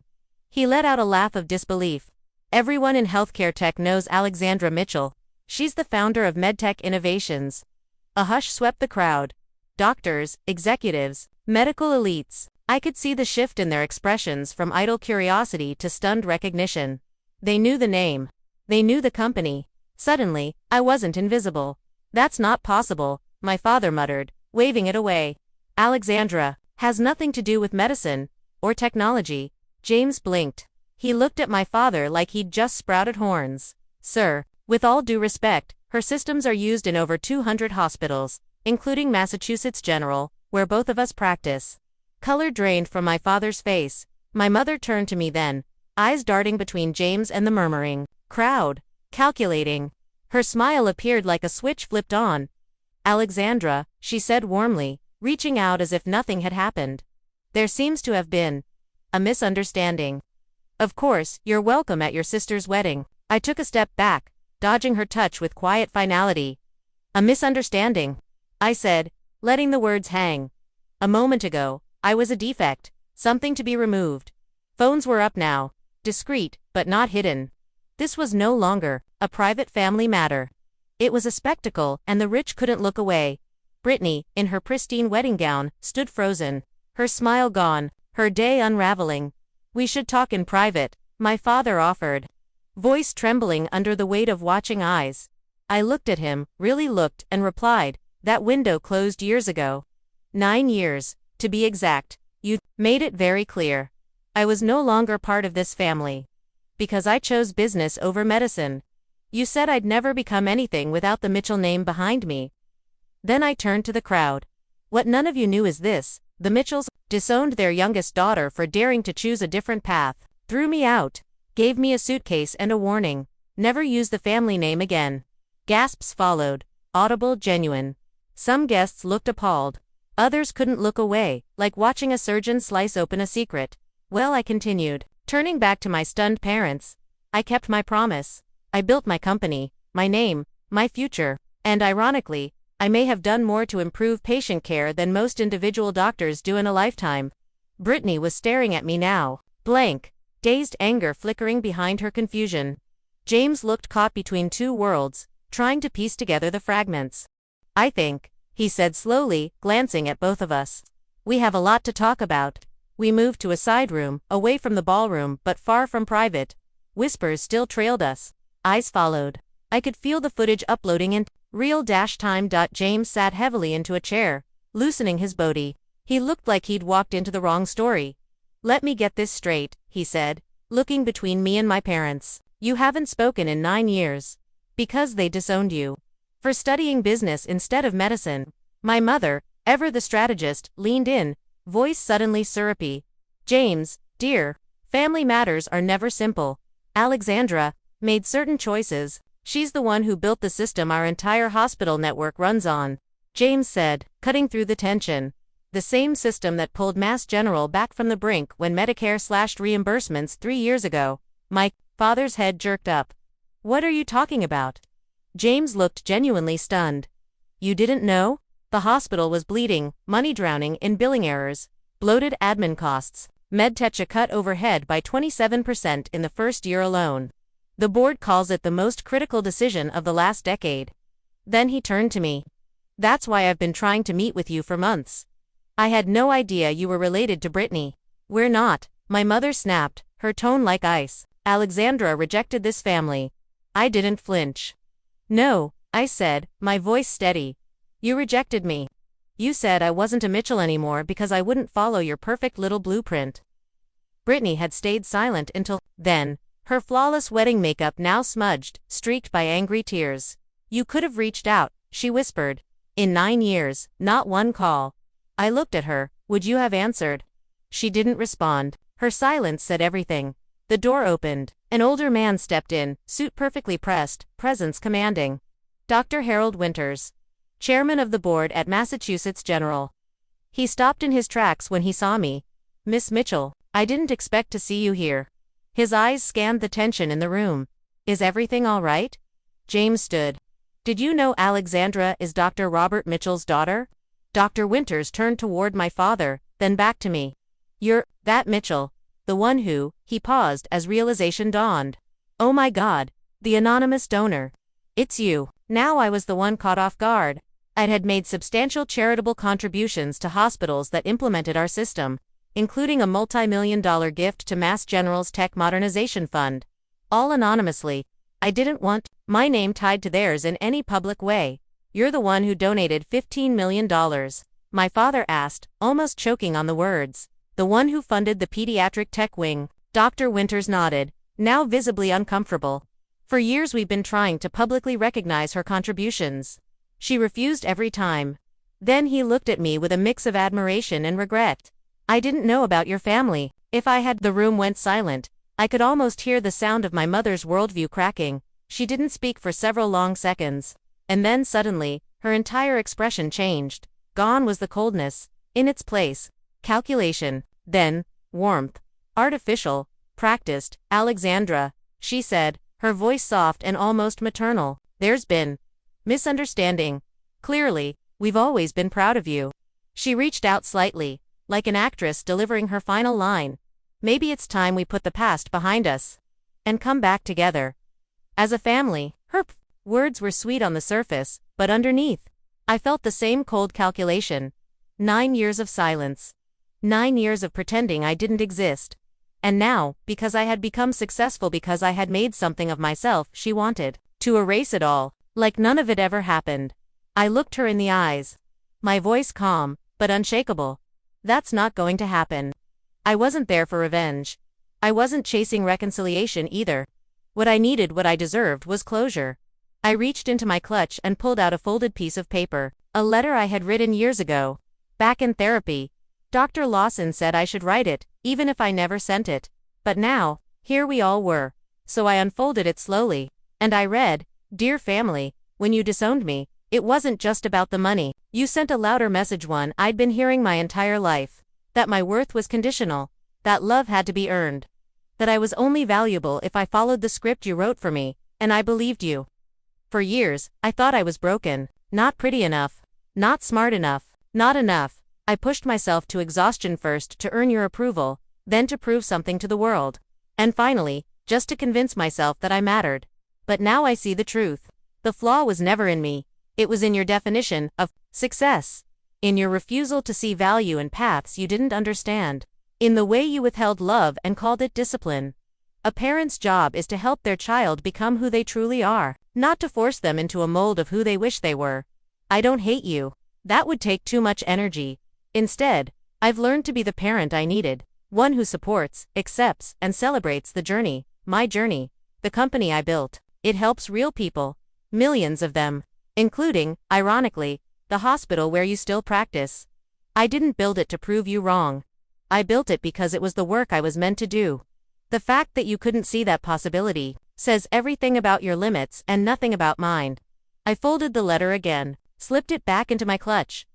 S1: He let out a laugh of disbelief. Everyone in healthcare tech knows Alexandra Mitchell. She's the founder of MedTech Innovations. A hush swept the crowd. Doctors, executives, medical elites. I could see the shift in their expressions from idle curiosity to stunned recognition. They knew the name. They knew the company. Suddenly, I wasn't invisible. That's not possible, my father muttered, waving it away. Alexandra has nothing to do with medicine or technology. James blinked. He looked at my father like he'd just sprouted horns. Sir, with all due respect, her systems are used in over 200 hospitals, including Massachusetts General, where both of us practice. Color drained from my father's face. My mother turned to me then, eyes darting between James and the murmuring crowd, calculating. Her smile appeared like a switch flipped on. Alexandra, she said warmly, reaching out as if nothing had happened. There seems to have been a misunderstanding. Of course, you're welcome at your sister's wedding. I took a step back, dodging her touch with quiet finality. A misunderstanding, I said, letting the words hang. A moment ago, I was a defect, something to be removed. Phones were up now, discreet, but not hidden. This was no longer a private family matter. It was a spectacle, and the rich couldn't look away. Brittany, in her pristine wedding gown, stood frozen, her smile gone, her day unraveling. We should talk in private, my father offered, voice trembling under the weight of watching eyes. I looked at him, really looked, and replied, that window closed years ago. 9 years, to be exact. You made it very clear. I was no longer part of this family. Because I chose business over medicine. You said I'd never become anything without the Mitchell name behind me. Then I turned to the crowd. What none of you knew is this: the Mitchells disowned their youngest daughter for daring to choose a different path, threw me out, gave me a suitcase and a warning: never use the family name again. Gasps followed, audible, genuine. Some guests looked appalled. Others couldn't look away, like watching a surgeon slice open a secret. Well, I continued, turning back to my stunned parents. I kept my promise. I built my company, my name, my future, and ironically, I may have done more to improve patient care than most individual doctors do in a lifetime. Brittany was staring at me now, blank, dazed anger flickering behind her confusion. James looked caught between two worlds, trying to piece together the fragments. I think, he said slowly, glancing at both of us. We have a lot to talk about. We moved to a side room, away from the ballroom but far from private. Whispers still trailed us. Eyes followed. I could feel the footage uploading in real-time. James sat heavily into a chair, loosening his body. He looked like he'd walked into the wrong story. Let me get this straight, he said, looking between me and my parents. You haven't spoken in 9 years. Because they disowned you. For studying business instead of medicine. My mother, ever the strategist, leaned in, voice suddenly syrupy. James, dear, family matters are never simple. Alexandra made certain choices. She's the one who built the system our entire hospital network runs on. James said, cutting through the tension. The same system that pulled Mass General back from the brink when Medicare slashed reimbursements 3 years ago. My father's head jerked up. What are you talking about? James looked genuinely stunned. You didn't know? The hospital was bleeding, money drowning in billing errors, bloated admin costs, MedTech cut overhead by 27% in the first year alone. The board calls it the most critical decision of the last decade. Then he turned to me. That's why I've been trying to meet with you for months. I had no idea you were related to Brittany. We're not, my mother snapped, her tone like ice. Alexandra rejected this family. I didn't flinch. No, I said, my voice steady. You rejected me. You said I wasn't a Mitchell anymore because I wouldn't follow your perfect little blueprint. Brittany had stayed silent until then, her flawless wedding makeup now smudged, streaked by angry tears. You could have reached out, she whispered. In 9 years, not one call. I looked at her. Would you have answered? She didn't respond. Her silence said everything. The door opened. An older man stepped in, suit perfectly pressed, presence commanding. Dr. Harold Winters, chairman of the board at Massachusetts General. He stopped in his tracks when he saw me. Miss Mitchell, I didn't expect to see you here. His eyes scanned the tension in the room. Is everything all right? James stood. Did you know Alexandra is Dr. Robert Mitchell's daughter? Dr. Winters turned toward my father, then back to me. You're that Mitchell. The one who, he paused as realization dawned. Oh my God, the anonymous donor. It's you. Now I was the one caught off guard. I had made substantial charitable contributions to hospitals that implemented our system, including a multi-million-dollar gift to Mass General's Tech Modernization Fund. All anonymously. I didn't want my name tied to theirs in any public way. You're the one who donated $15 million. My father asked, almost choking on the words. The one who funded the pediatric tech wing. Dr. Winters nodded, now visibly uncomfortable. For years we've been trying to publicly recognize her contributions. She refused every time. Then he looked at me with a mix of admiration and regret. I didn't know about your family. If I had. The room went silent. I could almost hear the sound of my mother's worldview cracking. She didn't speak for several long seconds. And then suddenly, her entire expression changed. Gone was the coldness. In its place, calculation. Then, warmth. Artificial. Practiced. Alexandra, she said, her voice soft and almost maternal. There's been misunderstanding. Clearly, we've always been proud of you. She reached out slightly, like an actress delivering her final line. Maybe it's time we put the past behind us and come back together. As a family. Her words were sweet on the surface, but underneath, I felt the same cold calculation. 9 years of silence. 9 years of pretending I didn't exist. And now, because I had become successful, because I had made something of myself, she wanted to erase it all, like none of it ever happened. I looked her in the eyes. My voice calm, but unshakable. That's not going to happen. I wasn't there for revenge. I wasn't chasing reconciliation either. What I needed, what I deserved, was closure. I reached into my clutch and pulled out a folded piece of paper, a letter I had written years ago. Back in therapy, Dr. Lawson said I should write it, even if I never sent it. But now, here we all were. So I unfolded it slowly, and I read, Dear family, when you disowned me, it wasn't just about the money. You sent a louder message, one I'd been hearing my entire life. That my worth was conditional. That love had to be earned. That I was only valuable if I followed the script you wrote for me, and I believed you. For years, I thought I was broken, not pretty enough, not smart enough, not enough. I pushed myself to exhaustion, first to earn your approval, then to prove something to the world. And finally, just to convince myself that I mattered. But now I see the truth. The flaw was never in me. It was in your definition of success. In your refusal to see value in paths you didn't understand. In the way you withheld love and called it discipline. A parent's job is to help their child become who they truly are, not to force them into a mold of who they wish they were. I don't hate you. That would take too much energy. Instead, I've learned to be the parent I needed, one who supports, accepts, and celebrates the journey, my journey, the company I built. It helps real people, millions of them, including, ironically, the hospital where you still practice. I didn't build it to prove you wrong. I built it because it was the work I was meant to do. The fact that you couldn't see that possibility says everything about your limits and nothing about mine. I folded the letter again, slipped it back into my clutch.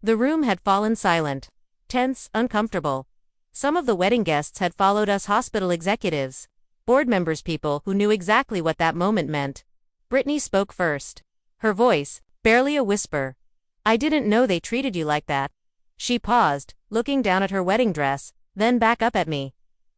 S1: The room had fallen silent, tense, uncomfortable. Some of the wedding guests had followed us hospital executives, board members, people who knew exactly what that moment meant. Brittany spoke first. Her voice, barely a whisper. I didn't know they treated you like that. She paused, looking down at her wedding dress, then back up at me.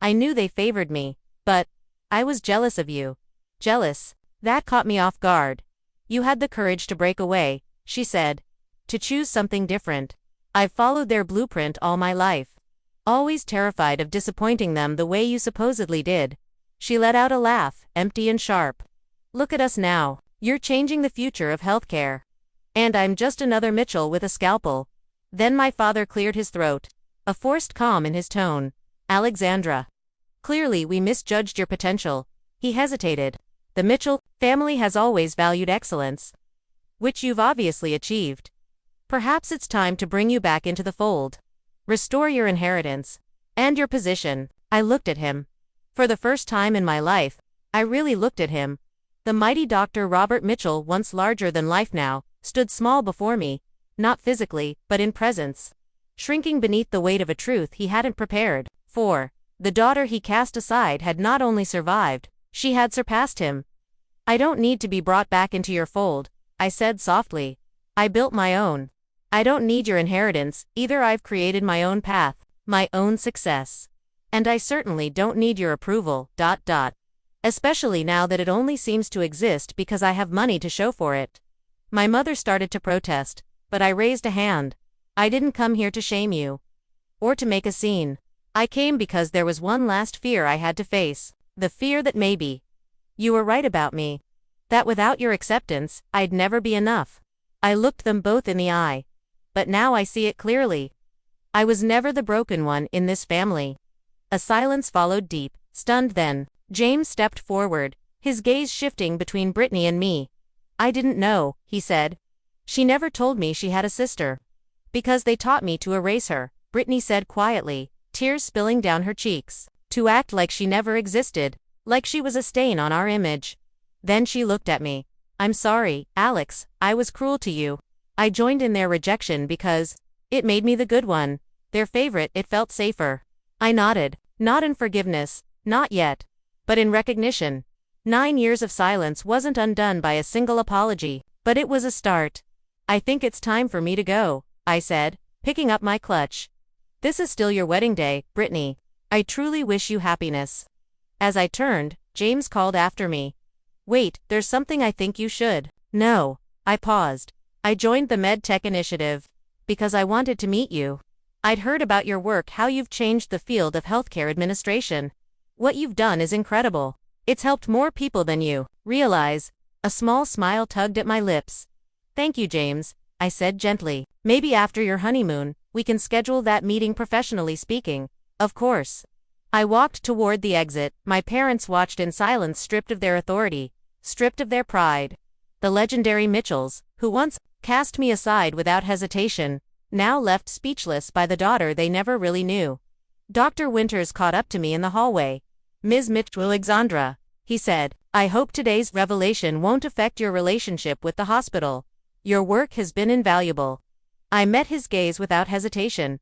S1: I knew they favored me, but I was jealous of you. Jealous. That caught me off guard. You had the courage to break away, she said. To choose something different. I've followed their blueprint all my life. Always terrified of disappointing them the way you supposedly did. She let out a laugh, empty and sharp. Look at us now. You're changing the future of healthcare. And I'm just another Mitchell with a scalpel. Then my father cleared his throat, a forced calm in his tone. Alexandra. Clearly we misjudged your potential. He hesitated. The Mitchell family has always valued excellence, which you've obviously achieved. Perhaps it's time to bring you back into the fold. Restore your inheritance. And your position. I looked at him. For the first time in my life, I really looked at him. The mighty Dr. Robert Mitchell, once larger than life now, stood small before me, not physically, but in presence. Shrinking beneath the weight of a truth he hadn't prepared for. The daughter he cast aside had not only survived, she had surpassed him. I don't need to be brought back into your fold, I said softly. I built my own. I don't need your inheritance, either. I've created my own path, my own success. And I certainly don't need your approval, ... Especially now that it only seems to exist because I have money to show for it. My mother started to protest, but I raised a hand. I didn't come here to shame you. Or to make a scene. I came because there was one last fear I had to face. The fear that maybe you were right about me. That without your acceptance, I'd never be enough. I looked them both in the eye. But now I see it clearly. I was never the broken one in this family. A silence followed, deep, stunned. Then James stepped forward, his gaze shifting between Brittany and me. I didn't know, he said. She never told me she had a sister. Because they taught me to erase her, Brittany said quietly, tears spilling down her cheeks. To act like she never existed, like she was a stain on our image. Then she looked at me. I'm sorry, Alex, I was cruel to you. I joined in their rejection because it made me the good one, their favorite. It felt safer. I nodded, not in forgiveness, not yet, but in recognition. 9 years of silence wasn't undone by a single apology, but it was a start. I think it's time for me to go, I said, picking up my clutch. This is still your wedding day, Brittany. I truly wish you happiness. As I turned, James called after me. Wait, there's something I think you should know. I paused. I joined the MedTech initiative because I wanted to meet you. I'd heard about your work, how you've changed the field of healthcare administration. What you've done is incredible. It's helped more people than you realize. A small smile tugged at my lips. Thank you, James, I said gently. Maybe after your honeymoon, we can schedule that meeting. Professionally speaking, of course. I walked toward the exit. My parents watched in silence, stripped of their authority, stripped of their pride. The legendary Mitchells, who once cast me aside without hesitation, now left speechless by the daughter they never really knew. Dr. Winters caught up to me in the hallway. Ms. Mitchell, Alexandra, he said, I hope today's revelation won't affect your relationship with the hospital. Your work has been invaluable. I met his gaze without hesitation.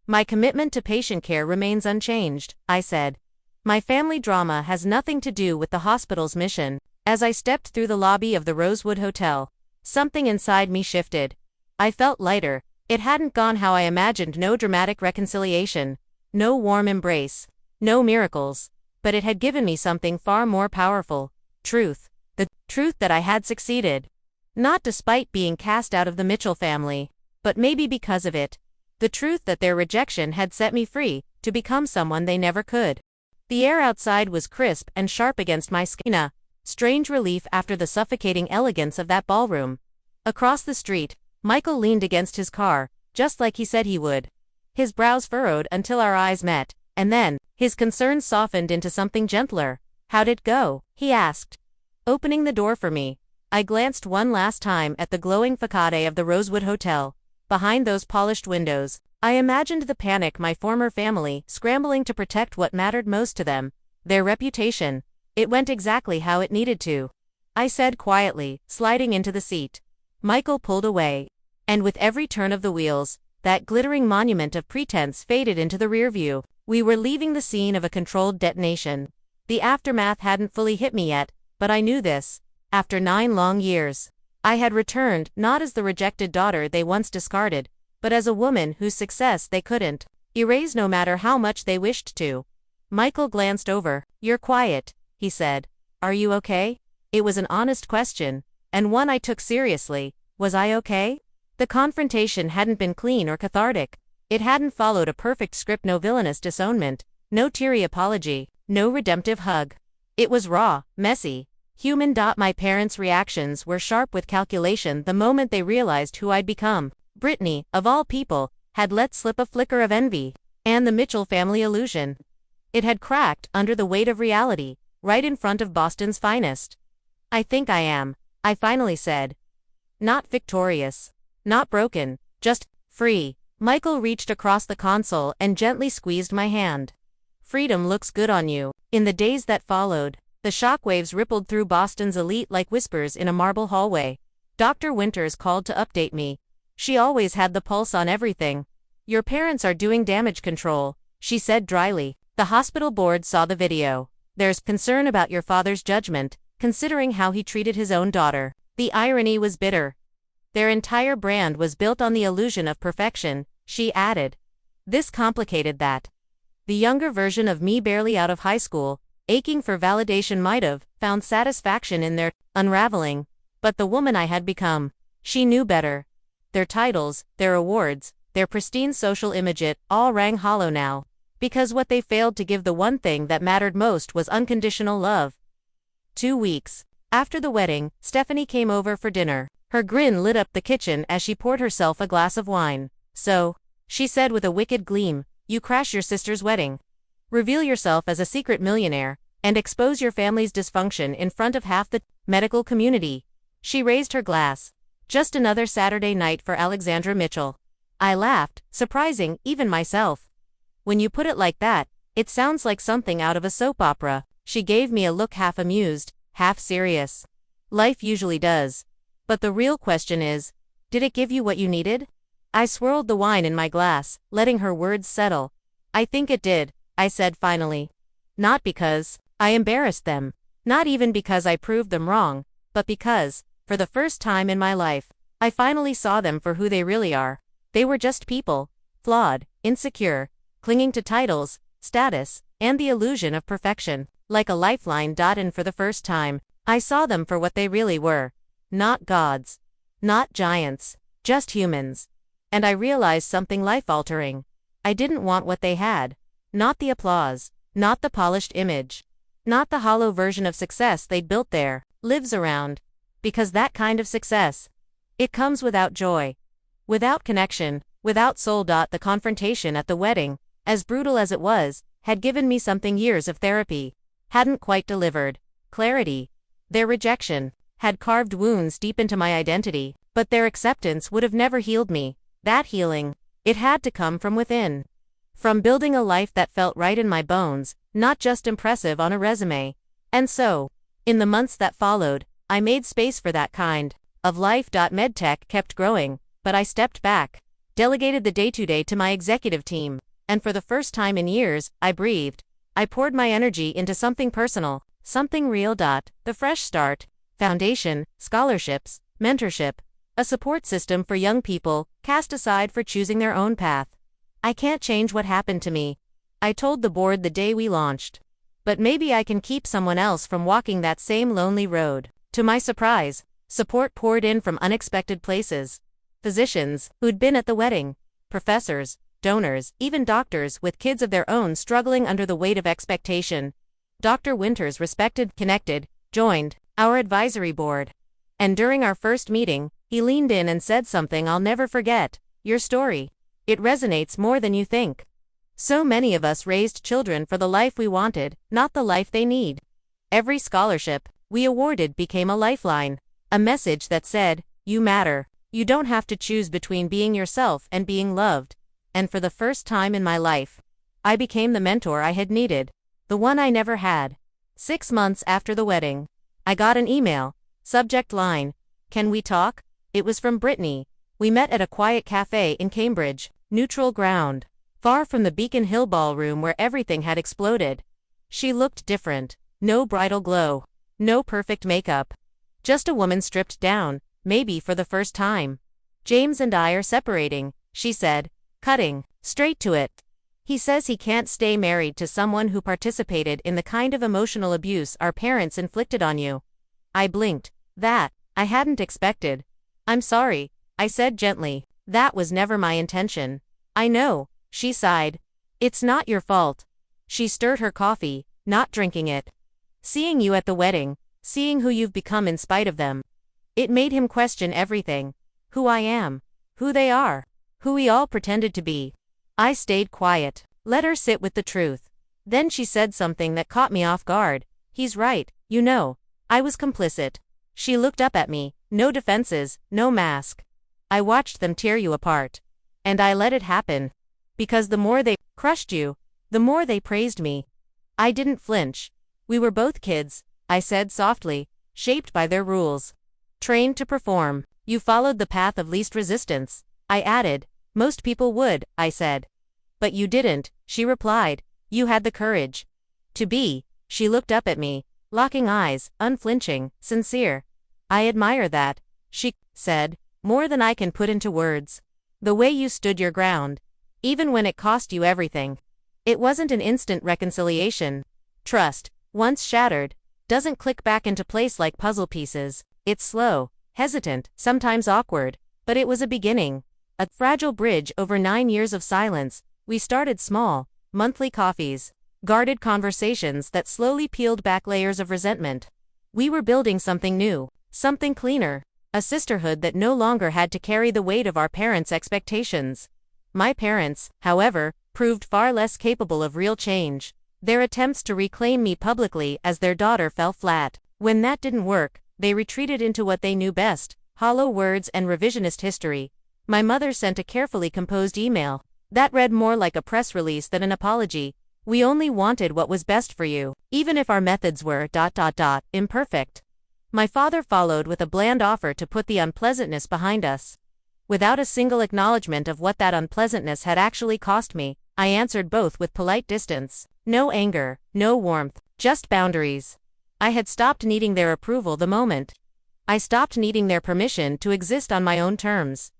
S1: My commitment to patient care remains unchanged, I said. My family drama has nothing to do with the hospital's mission. As I stepped through the lobby of the Rosewood Hotel, something inside me shifted. I felt lighter. It hadn't gone how I imagined. No dramatic reconciliation, no warm embrace, no miracles, but it had given me something far more powerful. Truth. The truth that I had succeeded. Not despite being cast out of the Mitchell family, but maybe because of it. The truth that their rejection had set me free, to become someone they never could The air outside was crisp and sharp against my skin, a strange relief after the suffocating elegance of that ballroom. Across the street, Michael leaned against his car, just like he said he would. His brows furrowed until our eyes met, and then, his concern softened into something gentler. "How'd it go?" he asked. Opening the door for me, I glanced one last time at the glowing facade of the Rosewood Hotel. Behind those polished windows, I imagined the panic my former family scrambling to protect what mattered most to them, their reputation. It went exactly how it needed to, I said quietly, sliding into the seat. Michael pulled away, and with every turn of the wheels, that glittering monument of pretense faded into the rear view. We were leaving the scene of a controlled detonation. The aftermath hadn't fully hit me yet, but I knew this. After 9 long years, I had returned not as the rejected daughter they once discarded, but as a woman whose success they couldn't erase no matter how much they wished to. Michael glanced over. "You're quiet," he said. "Are you okay?" It was an honest question, and one I took seriously. Was I okay? The confrontation hadn't been clean or cathartic. It hadn't followed a perfect script, no villainous disownment, no teary apology, no redemptive hug. It was raw, messy, human. My parents' reactions were sharp with calculation the moment they realized who I'd become. Brittany, of all people, had let slip a flicker of envy, and the Mitchell family illusion. It had cracked under the weight of reality, right in front of Boston's finest. "I think I am," I finally said. "Not victorious. Not broken. Just free." Michael reached across the console and gently squeezed my hand. "Freedom looks good on you." In the days that followed, the shockwaves rippled through Boston's elite like whispers in a marble hallway. Dr. Winters called to update me. She always had the pulse on everything. "Your parents are doing damage control," she said dryly. "The hospital board saw the video. There's concern about your father's judgment, considering how he treated his own daughter." The irony was bitter. Their entire brand was built on the illusion of perfection, she added. This complicated that. The younger version of me, barely out of high school, aching for validation, might have found satisfaction in their unraveling, but the woman I had become, she knew better. Their titles, their awards, their pristine social image, it all rang hollow now, because what they failed to give, the one thing that mattered most, was unconditional love. 2 weeks after the wedding, Stephanie came over for dinner. Her grin lit up the kitchen as she poured herself a glass of wine. "So," she said with a wicked gleam, "you crash your sister's wedding, reveal yourself as a secret millionaire, and expose your family's dysfunction in front of half the medical community." She raised her glass. "Just another Saturday night for Alexandra Mitchell." I laughed, surprising even myself. "When you put it like that, it sounds like something out of a soap opera." She gave me a look, half amused, half serious. "Life usually does. But the real question is, did it give you what you needed?" I swirled the wine in my glass, letting her words settle. "I think it did," I said finally. Not because I embarrassed them, not even because I proved them wrong, but because, for the first time in my life, I finally saw them for who they really are. They were just people, flawed, insecure, clinging to titles, status, and the illusion of perfection, like a lifeline. And for the first time, I saw them for what they really were. Not gods. Not giants. Just humans. And I realized something life-altering. I didn't want what they had. Not the applause. Not the polished image. Not the hollow version of success they'd built their lives around. Because that kind of success, it comes without joy. Without connection. Without soul. The confrontation at the wedding, as brutal as it was, had given me something years of therapy hadn't quite delivered. Clarity. Their rejection had carved wounds deep into my identity, but their acceptance would have never healed me. That healing, it had to come from within. From building a life that felt right in my bones, not just impressive on a resume. And so, in the months that followed, I made space for that kind of life. MedTech kept growing, but I stepped back, delegated the day-to-day to my executive team, and for the first time in years, I breathed. I poured my energy into something personal, something real. The fresh start. Foundation, scholarships, mentorship, a support system for young people, cast aside for choosing their own path. I can't change what happened to me, I told the board the day we launched. But maybe I can keep someone else from walking that same lonely road. To my surprise, support poured in from unexpected places. Physicians, who'd been at the wedding, professors, donors, even doctors with kids of their own struggling under the weight of expectation. Dr. Winters respected, connected, joined our advisory board. And during our first meeting, he leaned in and said something I'll never forget. Your story. It resonates more than you think. So many of us raised children for the life we wanted, not the life they need. Every scholarship we awarded became a lifeline. A message that said, you matter. You don't have to choose between being yourself and being loved. And for the first time in my life, I became the mentor I had needed. The one I never had. 6 months after the wedding, I got an email. Subject line, "Can we talk?" It was from Brittany. We met at a quiet cafe in Cambridge, neutral ground, far from the Beacon Hill ballroom where everything had exploded. She looked different. No bridal glow. No perfect makeup. Just a woman stripped down, maybe for the first time. James and I are separating, she said, cutting straight to it. He says he can't stay married to someone who participated in the kind of emotional abuse our parents inflicted on you. I blinked. That, I hadn't expected. I'm sorry, I said gently. That was never my intention. I know, she sighed. It's not your fault. She stirred her coffee, not drinking it. Seeing you at the wedding, seeing who you've become in spite of them. It made him question everything. Who I am. Who they are. Who we all pretended to be. I stayed quiet. Let her sit with the truth. Then she said something that caught me off guard. He's right, you know. I was complicit. She looked up at me. No defenses, no mask. I watched them tear you apart. And I let it happen. Because the more they crushed you, the more they praised me. I didn't flinch. We were both kids, I said softly, shaped by their rules. Trained to perform. You followed the path of least resistance, I added. Most people would, I said. But you didn't, she replied. You had the courage. To be. She looked up at me, locking eyes, unflinching, sincere. I admire that, she said, more than I can put into words. The way you stood your ground. Even when it cost you everything. It wasn't an instant reconciliation. Trust, once shattered, doesn't click back into place like puzzle pieces. It's slow, hesitant, sometimes awkward, but it was a beginning. A fragile bridge over 9 years of silence. We started small, monthly coffees, guarded conversations that slowly peeled back layers of resentment. We were building something new, something cleaner, a sisterhood that no longer had to carry the weight of our parents' expectations. My parents, however, proved far less capable of real change. Their attempts to reclaim me publicly as their daughter fell flat. When that didn't work, they retreated into what they knew best, hollow words and revisionist history. My mother sent a carefully composed email that read more like a press release than an apology. We only wanted what was best for you, even if our methods were ... imperfect. My father followed with a bland offer to put the unpleasantness behind us. Without a single acknowledgement of what that unpleasantness had actually cost me, I answered both with polite distance. No anger, no warmth, just boundaries. I had stopped needing their approval the moment I stopped needing their permission to exist on my own terms.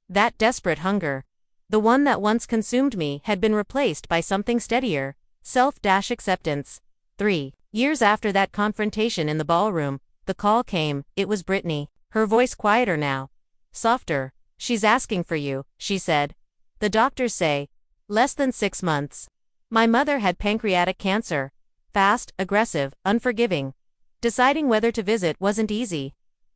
S1: That desperate hunger, the one that once consumed me, had been replaced by something steadier. Self-acceptance. 3 years after that confrontation in the ballroom, the call came. It was Brittany, her voice quieter now. Softer. She's asking for you, she said. The doctors say, less than 6 months. My mother had pancreatic cancer. Fast, aggressive, unforgiving. Deciding whether to visit wasn't easy.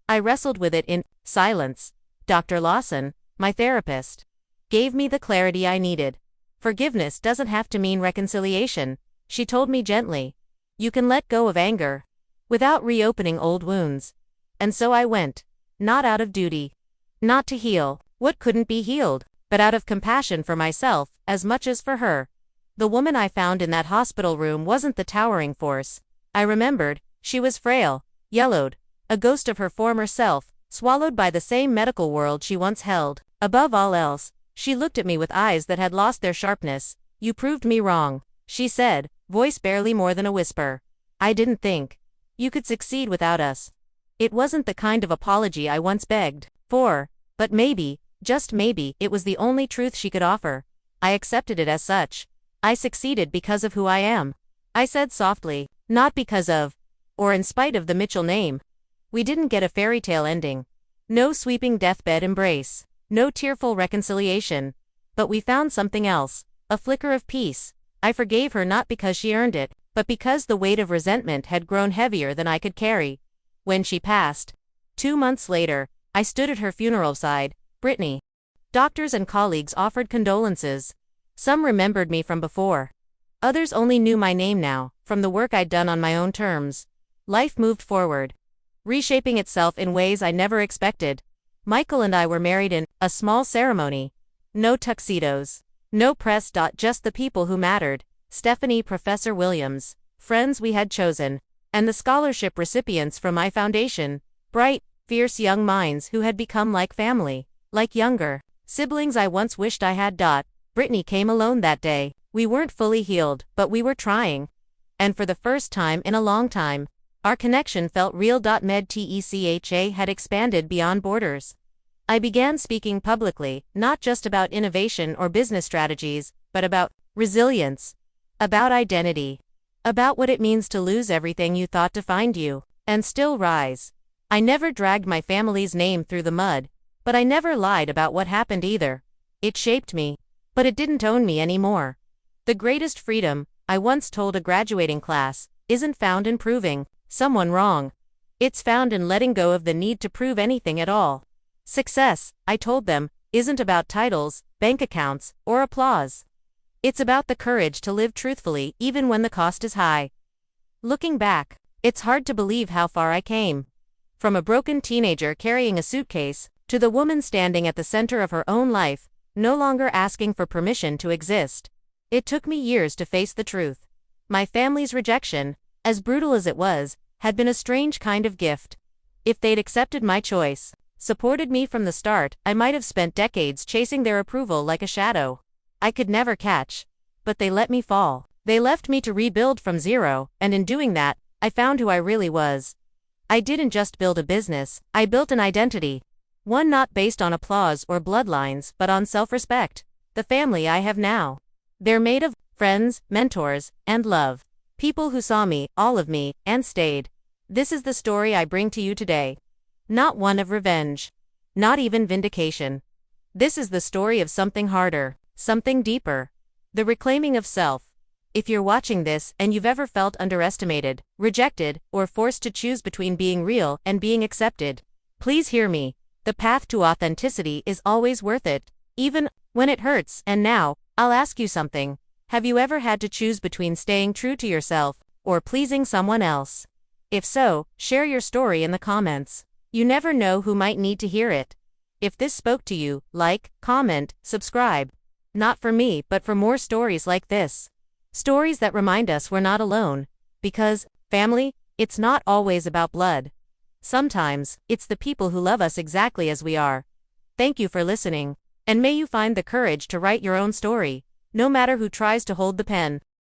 S1: I wrestled with it in silence. Dr. Lawson, my therapist, gave me the clarity I needed. Forgiveness doesn't have to mean reconciliation, she told me gently. You can let go of anger without reopening old wounds. And so I went. Not out of duty. Not to heal what couldn't be healed, but out of compassion for myself as much as for her. The woman I found in that hospital room wasn't the towering force I remembered. She was frail, yellowed, a ghost of her former self, swallowed by the same medical world she once held. Above all else, she looked at me with eyes that had lost their sharpness. You proved me wrong, she said, voice barely more than a whisper. I didn't think you could succeed without us. It wasn't the kind of apology I once begged for, but maybe, just maybe, it was the only truth she could offer. I accepted it as such. I succeeded because of who I am, I said softly, not because of, or in spite of the Mitchell name. We didn't get a fairy tale ending. No sweeping deathbed embrace. No tearful reconciliation. But we found something else, a flicker of peace. I forgave her not because she earned it, but because the weight of resentment had grown heavier than I could carry. When she passed, 2 months later, I stood at her funeral side, Brittany. Doctors and colleagues offered condolences. Some remembered me from before. Others only knew my name now, from the work I'd done on my own terms. Life moved forward, reshaping itself in ways I never expected. Michael and I were married in a small ceremony. No tuxedos. No press. Just the people who mattered. Stephanie, Professor Williams, friends we had chosen, and the scholarship recipients from my foundation. Bright, fierce young minds who had become like family, like younger siblings I once wished I had. Brittany came alone that day. We weren't fully healed, but we were trying. And for the first time in a long time, our connection felt real. Medtecha had expanded beyond borders. I began speaking publicly, not just about innovation or business strategies, but about resilience, about identity, about what it means to lose everything you thought defined you, and still rise. I never dragged my family's name through the mud, but I never lied about what happened either. It shaped me, but it didn't own me anymore. The greatest freedom, I once told a graduating class, isn't found in proving someone wrong. It's found in letting go of the need to prove anything at all. Success, I told them, isn't about titles, bank accounts, or applause. It's about the courage to live truthfully even when the cost is high. Looking back, it's hard to believe how far I came. From a broken teenager carrying a suitcase, to the woman standing at the center of her own life, no longer asking for permission to exist. It took me years to face the truth. My family's rejection, as brutal as it was, had been a strange kind of gift. If they'd accepted my choice, supported me from the start, I might have spent decades chasing their approval like a shadow I could never catch. But they let me fall. They left me to rebuild from zero, and in doing that, I found who I really was. I didn't just build a business, I built an identity. One not based on applause or bloodlines, but on self-respect. The family I have now. They're made of friends, mentors, and love. People who saw me, all of me, and stayed. This is the story I bring to you today. Not one of revenge. Not even vindication. This is the story of something harder, something deeper. The reclaiming of self. If you're watching this and you've ever felt underestimated, rejected, or forced to choose between being real and being accepted, please hear me. The path to authenticity is always worth it, even when it hurts. And now, I'll ask you something. Have you ever had to choose between staying true to yourself or pleasing someone else? If so, share your story in the comments. You never know who might need to hear it. If this spoke to you, like, comment, subscribe. Not for me, but for more stories like this. Stories that remind us we're not alone. Because, family, it's not always about blood. Sometimes, it's the people who love us exactly as we are. Thank you for listening. And may you find the courage to write your own story, no matter who tries to hold the pen.